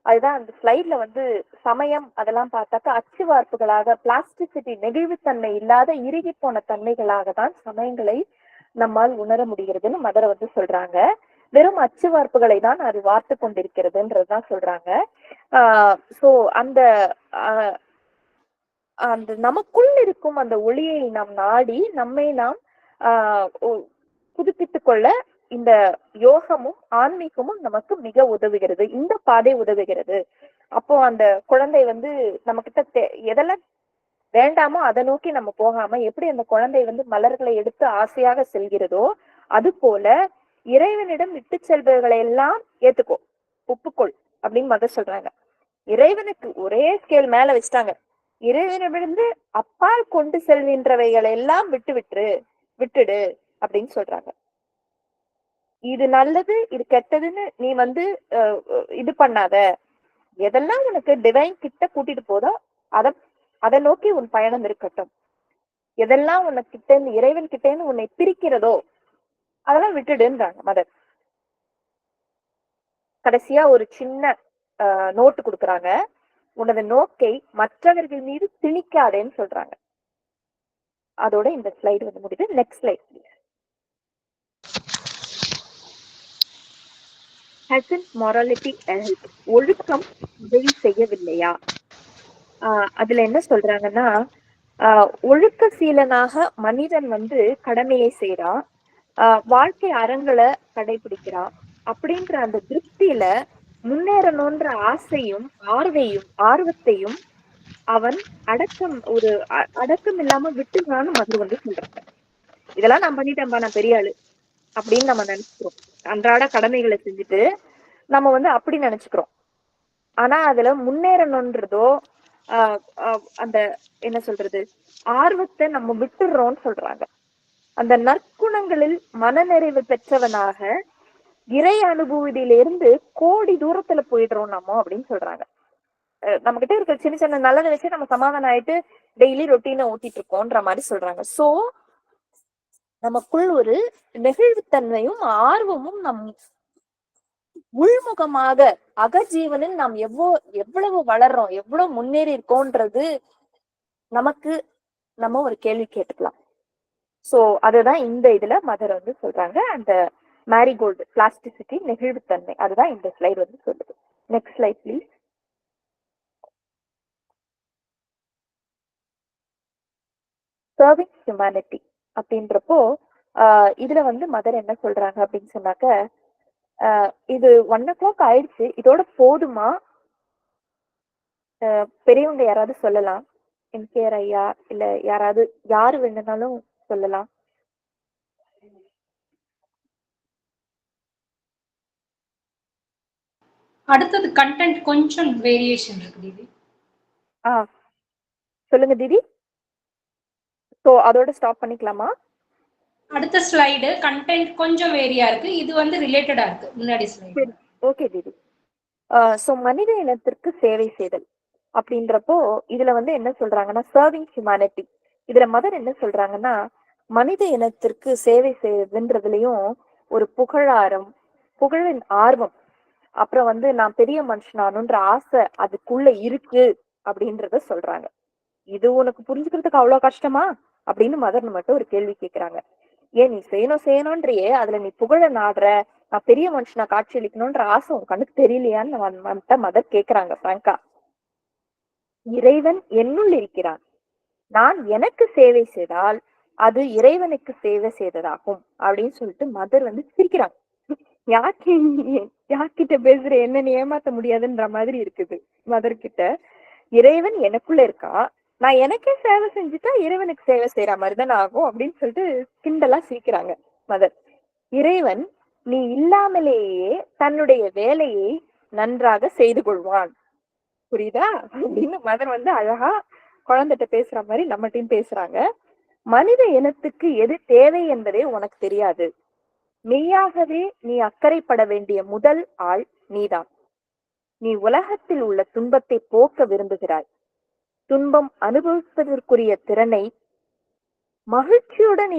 அதுதான் அந்த ஸ்லைட்ல சமயம் அதெல்லாம் பார்த்தாக்கா அச்சு வார்ப்புகளாக, பிளாஸ்டிசிட்டி, நெகிழ்வுத்தன்மை இல்லாத இறுகி போன தன்மைகளாக தான் சமயங்களை நம்மால் உணர முடிகிறதுன்னு மதர் சொல்றாங்க. வெறும் அச்சு வார்ப்புகளை தான் அது வார்த்து கொண்டிருக்கிறதுன்றதுதான் சொல்றாங்க. சோ அந்த நமக்குள் இருக்கும் அந்த ஒளியை நாம் நாடி நம்மை நாம் புதுப்பித்துக் கொள்ள இந்த யோகமும் ஆன்மீகமும் நமக்கு மிக உதவுகிறது. இந்த பாதை உதவுகிறது. அப்போ அந்த குழந்தை நம்ம கிட்ட எதெல்லாம் வேண்டாமோ அதை நோக்கி நம்ம போகாம, எப்படி அந்த குழந்தை மலர்களை எடுத்து ஆசையாக செல்கிறதோ அது போல இறைவனிடம் விட்டு செல்பவர்களை எல்லாம் ஏத்துக்கோ, ஒப்புக்கொள் அப்படின்னு மதர் சொல்றாங்க. இறைவனுக்கு ஒரே ஸ்கேல் மேல வச்சுட்டாங்க. இறைவனிடமிருந்து அப்பால் கொண்டு செல்கின்றவைகளை எல்லாம் விட்டுடு அப்படின்னு சொல்றாங்க. இது நல்லது இது கெட்டதுன்னு நீ வந்து இது பண்ணாத. எதெல்லாம் உனக்கு டிவைன் கிட்ட கூட்டிட்டு போதோ அதை நோக்கி உன் பயணம் இருக்கட்டும். எதெல்லாம் உனக்கிட்ட இருந்து இறைவன் கிட்ட இருந்து உன்னை பிரிக்கிறதோ அதெல்லாம் விட்டுடுன்றாங்க மதர். கடைசியா ஒரு சின்ன நோட்டு கொடுக்குறாங்க. உனது நோக்கை மற்றவர்கள் மீது திணிக்காதேன்னு சொல்றாங்க. அதோட இந்த ஸ்லைடு வந்து முடியுது. Next slide please. Hasn't morality helped? ஒழுக்கம் உதவி செய்யவில்லையா? அதுல என்ன சொல்றாங்கன்னா, ஒழுக்க சீலனாக மனிதன் வந்து கடமையை செய்யறான், வாழ்க்கை அறங்களை கடைபிடிக்கிறான். அப்படின்ற அந்த திருப்தியில முன்னேறணும்ன்ற ஆசையும் ஆர்வத்தையும் அவன் அடக்கம் இல்லாம விட்டுறான்னு மதுரை வந்து சொல்றாங்க. இதெல்லாம் நான் பண்ணிட்டேன்பா, நான் பெரிய ஆளு அப்படின்னு நம்ம நினைச்சுக்கிறோம். அன்றாட கடமைகளை செஞ்சுட்டு நம்ம வந்து அப்படி நினைச்சுக்கிறோம். ஆனா அதுல முன்னேறணும்ன்றதோ அந்த என்ன சொல்றது ஆர்வத்தை நம்ம விட்டுடுறோம்னு சொல்றாங்க. அந்த நற்குணங்களில் மனநிறைவு பெற்றவனாக இறை அனுபவத்திலிருந்து கோடி தூரத்துல போயிடுறோம் நம்ம அப்படின்னு சொல்றாங்க. நம்ம கிட்ட இருக்கிற சின்ன சின்ன நல்லதை வச்சு நம்ம சமாதானம் ஆயிட்டு டெய்லி ரொட்டீனை ஓட்டிட்டு இருக்கோம்ன்ற மாதிரி சொல்றாங்க. சோ நமக்குள் ஒரு நெகிழ்வுத்தன்மையும் ஆர்வமும் நம் உள்முகமாக அகஜீவனில் நாம் எவ்வளவு வளர்றோம், எவ்வளவு முன்னேறி இருக்கோன்றது நமக்கு நம்ம ஒரு கேள்வி கேட்டுக்கலாம். சோ அதுதான் இந்த இதுல மதர் வந்து சொல்றாங்க. அந்த மேரிகோல்டு பிளாஸ்டிசிட்டி, நெகிழ்வுத்தன்மை, அதுதான் இந்த ஸ்லைட் வந்து சொல்லுது. Next slide please. Serving humanity அப்படின்றப்போ இதுல வந்து மதர் என்ன சொல்றாங்க அப்படின்னு சொன்னாக்க, இது 1 o'clock ஆயிடுச்சு, இதோட போதுமா? பெரியவங்க யாராவது சொல்லலாம், எம்கேஆர் ஐயா இல்ல யாராவது, யாரு வேணும்னாலும் சொல்லலாம். அடுத்தது கண்டென்ட் கொஞ்சம் வேரியேஷன் இருக்கு தீதி. சொல்லுங்க தீதி. சோ அதோட ஸ்டாப் பண்ணிக்கலாமா? அடுத்த ஸ்லைடு கண்டென்ட் கொஞ்சம் வேரியா இருக்கு, இது வந்து ரிலேட்டடா இருக்கு முன்னாடி ஸ்லைடு. ஓகே தீதி. சோ மனித இனத்திற்கு சேவை செய்தல் அப்படின்றப்போ இதுல வந்து என்ன சொல்றாங்கன்னா சர்விங் ஹியூமனிட்டி. இதுல மதர் என்ன சொல்றாங்கன்னா, மனித இனத்திற்கு சேவை செய்யறதுன்றதுலயும் ஒரு புகழின் ஆர்வம், அப்புறம் வந்து நான் பெரிய மனுஷனானுன்ற ஆசை அதுக்குள்ள இருக்கு அப்படின்றத சொல்றாங்க. இது உனக்கு புரிஞ்சுக்கிறதுக்கு அவ்வளவு கஷ்டமா அப்படின்னு மதர் மட்டும் ஒரு கேள்வி கேட்கிறாங்க. ஏன் நீ செய்யணும்ன்றியே, அதுல நீ புகழ நாடுற, நான் பெரிய மனுஷனா காட்சி அளிக்கணும்ன்ற ஆசை உன் கண்ணுக்கு தெரியலையான்னு மதர் கேக்குறாங்க பிராங்கா. இறைவன் என்னுள் இருக்கிறான், நான் எனக்கு சேவை செய்தால் அது இறைவனுக்கு சேவை செய்ததாகும் அப்படின்னு சொல்லிட்டு மதர் வந்து சிரிக்கிறாங்க. யார்கிட்ட பேசுற, என்ன நீ ஏமாத்த முடியாதுன்ற மாதிரி இருக்குது மதர் கிட்ட. இறைவன் எனக்குள்ள இருக்கா, நான் எனக்கே சேவை செஞ்சுட்டா இறைவனுக்கு சேவை செய்யற மாதிரிதான் ஆகும் அப்படின்னு சொல்லிட்டு கிண்டலா சிரிக்கிறாங்க மதர். இறைவன் நீ இல்லாமலேயே தன்னுடைய வேலையை நன்றாக செய்து கொள்வான், புரியுதா அப்படின்னு மதர் வந்து அழகா குழந்தைகிட்ட பேசுற மாதிரி நம்மகிட்டையும் பேசுறாங்க. மனித இனத்துக்கு எது தேவை என்பதே உனக்கு தெரியாது, மெய்யாகவே நீ அக்கறைப்பட வேண்டிய முதல் ஆள் நீதான். நீ உலகத்தில் உள்ள துன்பத்தை போக்க விரும்புகிறாய், துன்பம் அனுபவிப்பதற்குரிய திறனை மகிழ்ச்சியுடன்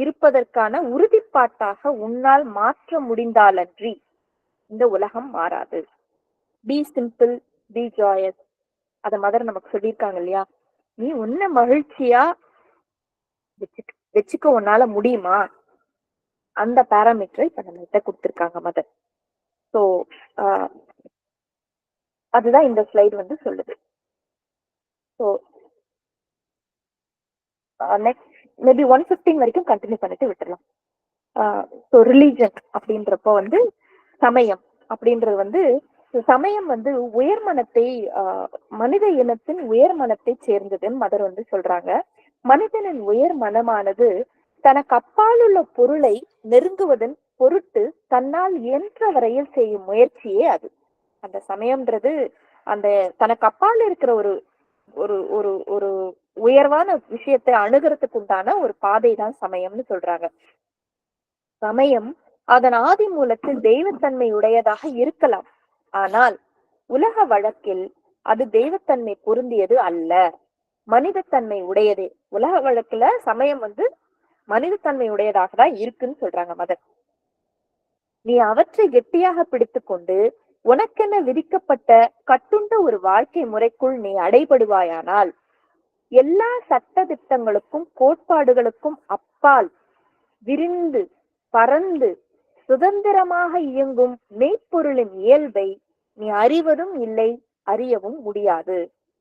இருப்பதற்கான உறுதிப்பாட்டாக உன்னால் மாற்ற முடிந்தாலன்றி இந்த உலகம் மாறாது. பி சிம்பிள், பி ஜாயஸ், அத மதர் நமக்கு சொல்லியிருக்காங்க இல்லையா. நீ உன்ன மகிழ்ச்சியா வச்சுக்க உன்னால முடியுமா, அந்த பேராமீட்டரை இப்ப நம்ம கிட்ட கொடுத்திருக்காங்க மதர். சோ அதுதான் இந்த ஸ்லைடு வந்து சொல்லுது. ஸோ நெக்ஸ்ட் மேபி 1:15 வரைக்கும் கண்டினியூ பண்ணிட்டு விட்டுறலாம். ஸோ ரிலீஜன் அப்படின்றப்போ வந்து சமயம் அப்படின்றது வந்து, சமயம் வந்து உயர்மனத்தை மனித இனத்தின் உயர்மனத்தை சேர்ந்ததுன்னு மதர் வந்து சொல்றாங்க. மனிதனின் உயர் மனமானது தனக்கு அப்பால் உள்ள பொருளை நெருங்குவதன் பொருட்டு தன்னால் இயன்ற வரையில் செய்யும் முயற்சியே அது. அந்த சமயம்ன்றது அந்த தனக்கு அப்பால் இருக்கிற ஒரு ஒரு ஒரு ஒரு உயர்வான விஷயத்தை அணுகிறதுக்கு உண்டான ஒரு பாதை தான் சமயம்னு சொல்றாங்க. சமயம் அதன் ஆதி மூலத்தில் தெய்வத்தன்மை உடையதாக இருக்கலாம். ஆனால் உலக வழக்கில் அது தெய்வத்தன்மை பொருந்தியது அல்ல, மனிதத்தன்மை உடையதே. உலக வழக்குல சமயம் மனிதத்தன்மை உடையதாக தான் இருக்குன்னு சொல்றாங்க மதர். நீ அவற்றை கெட்டியாக பிடித்துக்கொண்டு உனக்கென விதிக்கப்பட்ட கட்டுண்ட ஒரு வாழ்க்கை முறைக்குள் நீ அடைபடுவாயானால் எல்லா சட்ட திட்டங்களுக்கும் கோட்பாடுகளுக்கும் அப்பால் விரிந்து பறந்து சுதந்திரமாக இயங்கும் மெய்ப்பொருளின் இயல்பை நீ அறிவதும் இல்லை, அறியவும் முடியாது.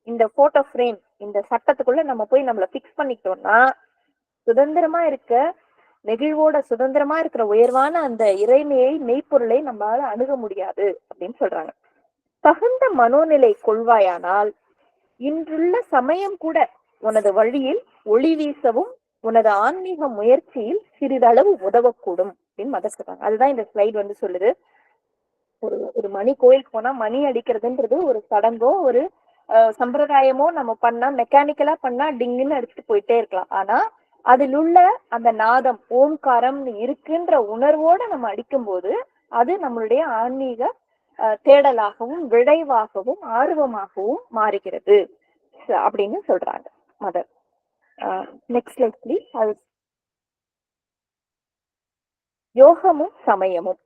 இந்த போட்டோ ஃப்ரேம், இந்த சட்டத்துக்குள்ள நம்ம போய் நம்மளை பிக்ஸ் பண்ணிட்டோம்னா சுதந்திரமா இருக்க, நெகிழ்வோட சுதந்திரமா இருக்கிற உயர்வான அந்த இறைமையை, மெய்ப்பொருளை நம்மளால அணுக முடியாது அப்படின்னு சொல்றாங்க. தகுந்த மனோநிலை கொள்வாயானால் இன்றுள்ள சமயம் கூட உனது வழியில் ஒளி வீசவும் உனது ஆன்மீக முயற்சியில் சிறிதளவு உதவக்கூடும் அப்படின்னு மதர் சொல்றாங்க. அதுதான் இந்த ஸ்லைட் சொல்லுது. ஒரு மணி கோயிலுக்கு போனா மணி அடிக்கிறதுன்றது ஒரு சடங்கோ ஒரு சம்பிரதாயமோ நம்ம பண்ணா, மெக்கானிக்கலா பண்ணா டிங்குன்னு அடிச்சுட்டு போயிட்டே இருக்கலாம். ஆனா அதில் உள்ள அந்த நாதம் ஓம்காரம் இருக்குன்ற உணர்வோட நம்ம அடிக்கும் போது அது நம்மளுடைய ஆன்மீக தேடலாகவும் விளைவாகவும் ஆர்வமாகவும் மாறுகிறது அப்படின்னு சொல்றாங்க மதர். Next slide please. யோகமும் சமயமும்.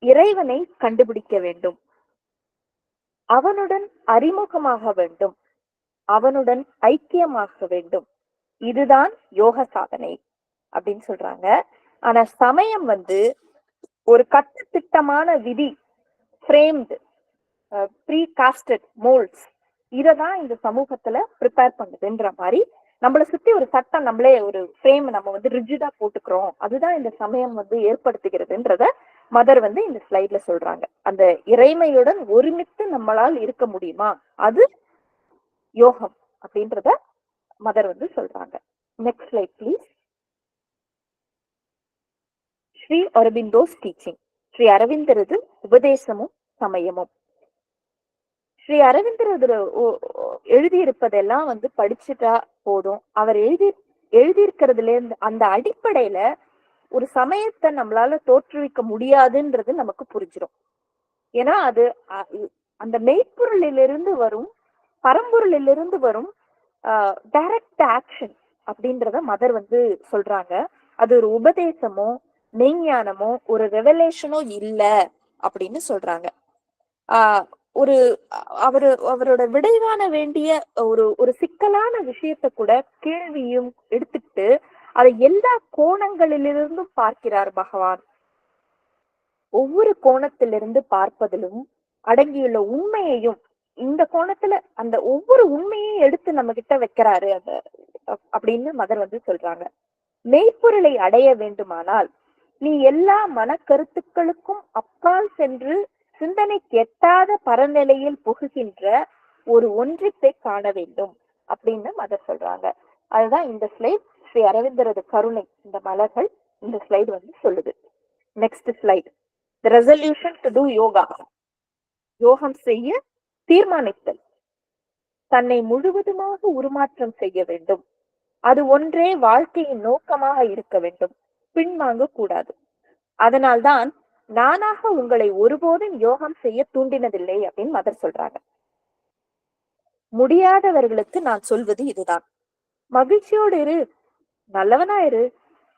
இறைவனை கண்டுபிடிக்க வேண்டும், அவனுடன் அறிமுகமாக வேண்டும், அவனுடன் ஐக்கியமாக வேண்டும். இதுதான் யோக சாதனை அப்படின்னு சொல்றாங்க. ஆனா சமயம் ஒரு கட்டு திட்டமான விதி, ஃப்ரேம்டு ப்ரீ காஸ்டட் மோல்ட்ஸ், இததான் இந்த சமூகத்துல ப்ரிப்பேர் பண்ணுதுன்ற மாதிரி நம்மளை சுத்தி ஒரு சட்டம், நம்மளே ஒரு ஃப்ரேம் நம்ம ரிஜிடா போட்டுக்கிறோம். அதுதான் இந்த சமயம் ஏற்படுத்துகிறதுன்றத மதர் இந்த ஸ்லைட்ல சொல்றாங்க. அந்த இறைமையுடன் ஒருமித்து நம்மளால் இருக்க முடியுமா, அது யோகம் அப்படின்றத மதர் சொல்றாங்க. Next slide please. Sri Aurobindo's teaching. Sri அரவிந்தரது உபதேசமும் சமயமும். ஸ்ரீ அரவிந்தர் எழுதியிருப்பதெல்லாம் படிச்சுட்டா போதும். அவர் எழுதியிருக்கிறதுல இருந்து அந்த அடிப்படையில ஒரு சமயத்தை நம்மளால தோற்றுவிக்க முடியாதுன்றது நமக்கு புரிஞ்சிடும். ஏன்னா அது அந்த மெய்ப்பொருளிலிருந்து வரும், பரம்பொருளிலிருந்து வரும் டைரக்ட் ஆக்ஷன் அப்படின்றத மதர் சொல்றாங்க. அது ஒரு உபதேசமோ மெய்ஞானமோ ஒரு ரெவலேஷனோ இல்ல அப்படின்னு சொல்றாங்க. ஒரு அவரோட விடைகாண வேண்டிய ஒரு சிக்கலான விஷயத்த கூட கேள்வியும் எடுத்துட்டு அதை எல்லா கோணங்களிலிருந்தும் பார்க்கிறார் பகவான். ஒவ்வொரு கோணத்திலிருந்து பார்ப்பதிலும் அடங்கியுள்ள உண்மையையும், இந்த கோணத்துல அந்த ஒவ்வொரு உண்மையையும் எடுத்து நம்ம கிட்ட வைக்கிறாரு அந்த அப்படின்னு மதர் சொல்றாங்க. மெய்ப்பொருளை அடைய வேண்டுமானால் நீ எல்லா மனக்கருத்துக்களுக்கும் அப்பால் சென்று சிந்தனைக்கு எட்டாத பரநிலையில் புகுகின்ற ஒரு ஒன்றிப்பை காண வேண்டும் அப்படின்னு மதர் சொல்றாங்க. அதுதான் இந்த ஸ்லைட். ஸ்ரீ அரவிந்தரது கருணை, இந்த மலர்கள் இந்த ஸ்லைடு சொல்லுது. Next slide. The resolution to do yoga. யோகம் செய்ய தீர்மானித்தல். தன்னை முழுவதுமாக உருமாற்றம் செய்ய வேண்டும். அது ஒன்றே வாழ்க்கையின் நோக்கமாக இருக்க வேண்டும், பின்வாங்க கூடாது. அதனால்தான் நானாக உங்களை ஒருபோதும் யோகம் செய்ய தூண்டினதில்லை அப்படின்னு மதர் சொல்றாங்க. முடியாதவர்களுக்கு நான் சொல்வது இதுதான். மகிழ்ச்சியோடு இரு, நல்லவனா இரு,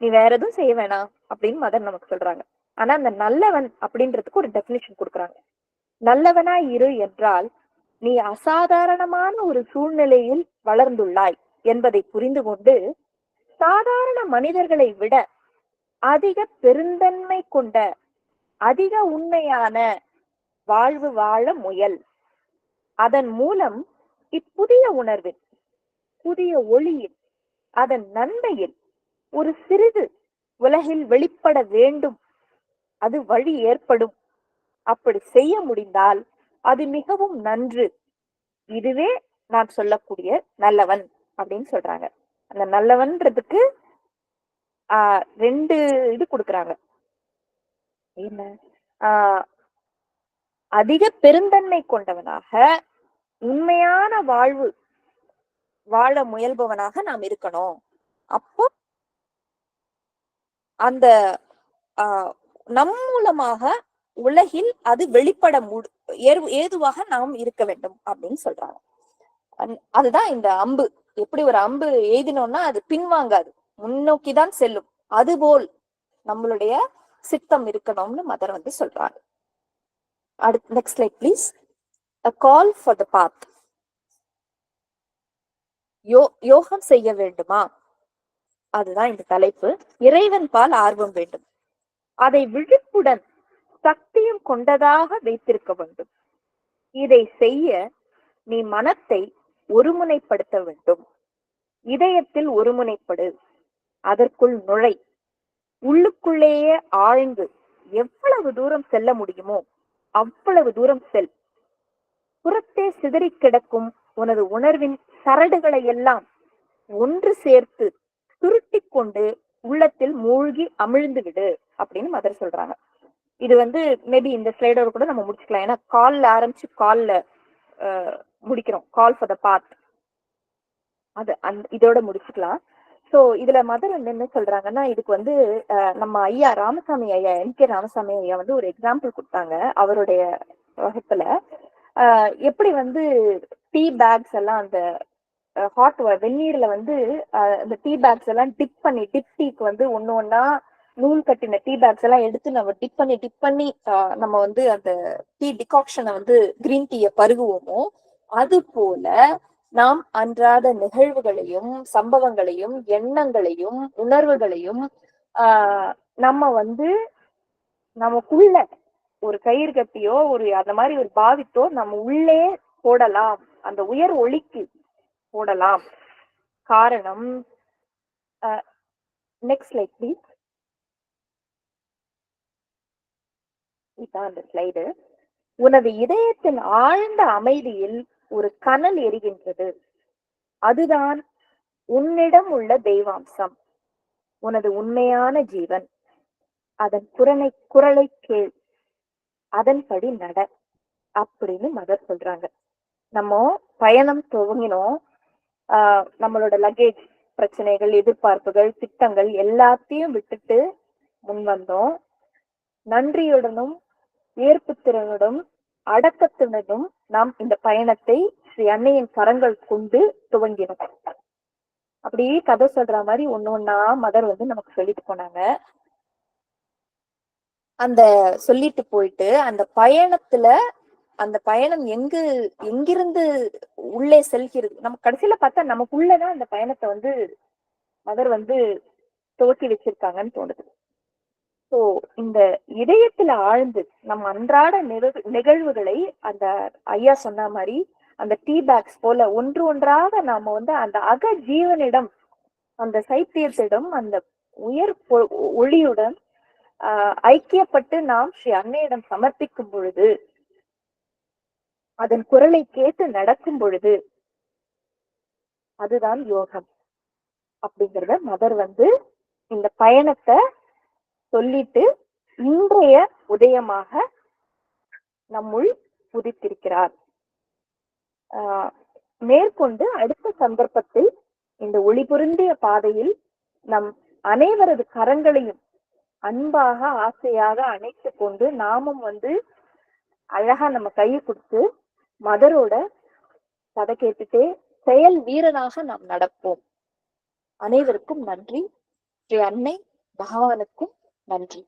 நீ வேற எதுவும் செய்ய வேணாம் அப்படின்னு மதர் நமக்கு சொல்றாங்க. ஆனா அந்த நல்லவன் அப்படின்றதுக்கு ஒரு டெபினிஷன் கொடுக்குறாங்க. நல்லவனா இரு என்றால் நீ அசாதாரணமான ஒரு சூழ்நிலையில் வளர்ந்துள்ளாய் என்பதை புரிந்து கொண்டு சாதாரண மனிதர்களை விட அதிக பெருந்தன்மை கொண்ட அதிக உண்மையான வாழ்வு வாழ முயல். அதன் மூலம் இப்புதிய உணர்வில், புதிய ஒளியில், அதன் நன்மையில் ஒரு சிறிது உலகில் வெளிப்பட வேண்டும். அது வழி ஏற்படும். அப்படி செய்ய முடிந்தால் அது மிகவும் நன்று. இதுவே நான் சொல்லக்கூடிய நல்லவன் அப்படின்னு சொல்றாங்க. அந்த நல்லவன்றதுக்கு 2 இது கொடுக்குறாங்க. என்ன? அதிக பெருந்தன்மை கொண்டவனாக, உண்மையான வாழ்வு வாழ முயல்பவனாக நாம் இருக்கணும். அப்போ அந்த நம் மூலமாக உலகில் அது வெளிப்பட ஏதுவாக நாம் இருக்க வேண்டும் அப்படின்னு சொல்றாங்க. அதுதான் இந்த அம்பு. எப்படி ஒரு அம்பு எய்தினோம்னா அது பின்வாங்காது, முன்னோக்கிதான் செல்லும். அதுபோல் நம்மளுடைய சித்தம் இருக்கணும்னு மதர் வந்து சொல்றாங்க. அடுத்து next slide please. A call for the path. யோகம் செய்ய வேண்டுமா? அதுதான் இந்த தலைப்பு. இறைவன் பால் ஆர்வம் வேண்டும். அதை விழிப்புடன் சக்தியும் கொண்டதாக வைத்திருக்க வேண்டும். இதை செய்ய நீ மனத்தை ஒருமுனைப்படுத்த வேண்டும். இதயத்தில் ஒருமுனைப்படு. அதற்குள் நுழை. உள்ளுக்குள்ளேயே ஆழ்ந்து எவ்வளவு தூரம் செல்ல முடியுமோ அவ்வளவு தூரம் செல். புறத்தே சிதறி கிடக்கும் உனது உணர்வின் சரடுகளை எல்லாம் ஒன்று சேர்த்து சுருட்டி கொண்டு உள்ளத்தில் மூழ்கி அமிழ்ந்து விடு அப்படின்னு மதர் சொல்றாங்க. இது வந்து மேபி இந்த ஸ்லைடோட கூட நம்ம முடிச்சுக்கலாம். ஏன்னா கால்ல ஆரம்பிச்சு கால்ல முடிக்கிறோம். கால் ஃபார் த பாத், அது இதோட முடிச்சுக்கலாம். சோ இதுல மதர் வந்து என்ன சொல்றாங்கன்னா, இதுக்கு வந்து நம்ம ஐயா ராமசாமி ஐயா, என்.கே. ராமசாமி ஐயா வந்து ஒரு எக்ஸாம்பிள் கொடுத்தாங்க அவருடைய வகுப்புல. எப்படி வந்து டீ பேக்ஸ் எல்லாம் அந்த ஹாட் வெந்நீர்ல வந்து அந்த டீ பேக்ஸ் எல்லாம் டிப் டீக்கு வந்து ஒண்ணா நூல் கட்டின டீ பேக்ஸ் எல்லாம் எடுத்து நம்ம டிப் பண்ணி நம்ம வந்து அந்த டீ டிகாக்ஷனை வந்து கிரீன் டீயை பருகுவோமோ, அது போல நாம் அன்றாட நிகழ்வுகளையும் சம்பவங்களையும் எண்ணங்களையும் உணர்வுகளையும் நம்ம வந்து நமக்குள்ள ஒரு கயிறு கட்டியோ ஒரு அந்த மாதிரி ஒரு பாவித்தோ நம்ம உள்ளே போடலாம். அந்த உயர் ஒளிக்கு போடலாம். காரணம், நெக்ஸ்ட் ஸ்லைட் ப்ளீஸ். இதான் அந்த ஸ்லைடு. உனது இதயத்தின் ஆழ்ந்த அமைதியில் ஒரு கனல் எரிகின்றது. அதுதான் உன்னிடம் உள்ள தெய்வாம்சம், உனது உண்மையான ஜீவன். அதன் குரலை கேள், அதன்படி நட அப்படின்னு மதர் சொல்றாங்க. நம்ம பயணம் துவங்கினோம். நம்மளோட லக்கேஜ் பிரச்சனைகள், எதிர்பார்ப்புகள், திட்டங்கள் எல்லாத்தையும் விட்டுட்டு முன் வந்தோம். நன்றியுடனும் ஏற்புத்திறனுடன் அடக்கத்துடனும் நாம் இந்த பயணத்தை ஸ்ரீ அன்னையின் கரங்கள் கொண்டு துவங்கினோம். அப்படியே கதை சொல்ற மாதிரி ஒண்ணா மதர் வந்து நமக்கு சொல்லிட்டு போனாங்க. அந்த சொல்லிட்டு போயிட்டு அந்த பயணத்துல அந்த பயணம் எங்கிருந்து உள்ளே செல்கிறது, நம்ம கடைசியில பார்த்தா நமக்குள்ளதான் அந்த பயணத்தை வந்து மதர் வந்து துவக்கி வச்சிருக்காங்கன்னு தோணுது. சோ இந்த இதயத்துல ஆழ்ந்து நம்ம அன்றாட நிகழ்வுகளை அந்த ஐயா சொன்ன மாதிரி அந்த டீ பேக்ஸ் போல ஒன்று ஒன்றாக நாம வந்து அந்த அக ஜீவனிடம், அந்த சைத்தியத்திடம், அந்த உயர் ஒளியுடன் ஐக்கியப்பட்டு நாம் ஸ்ரீ அன்னையிடம் சமர்ப்பிக்கும் பொழுது, அதன் குரலை கேட்டு நடக்கும் பொழுது, அதுதான் யோகம் அப்படிங்கிறத மதர் வந்து இந்த பயணத்தை சொல்லிட்டு இன்றைய உதயமாக நம்முள் உதித்திருக்கிறார். மேற்கொண்டு அடுத்த சந்தர்ப்பத்தில் இந்த ஒளி பொருந்திய பாதையில் நம் அனைவரது கரங்களையும் அன்பாக ஆசையாக அணைத்து கொண்டு நாமும் வந்து அழகா நம்ம கையை கொடுத்து மதரோட கதை கேட்டுட்டே செயல் வீரனாக நாம் நடப்போம். அனைவருக்கும் நன்றி. ஸ்ரீ அன்னை பகவானுக்கும் நன்றி.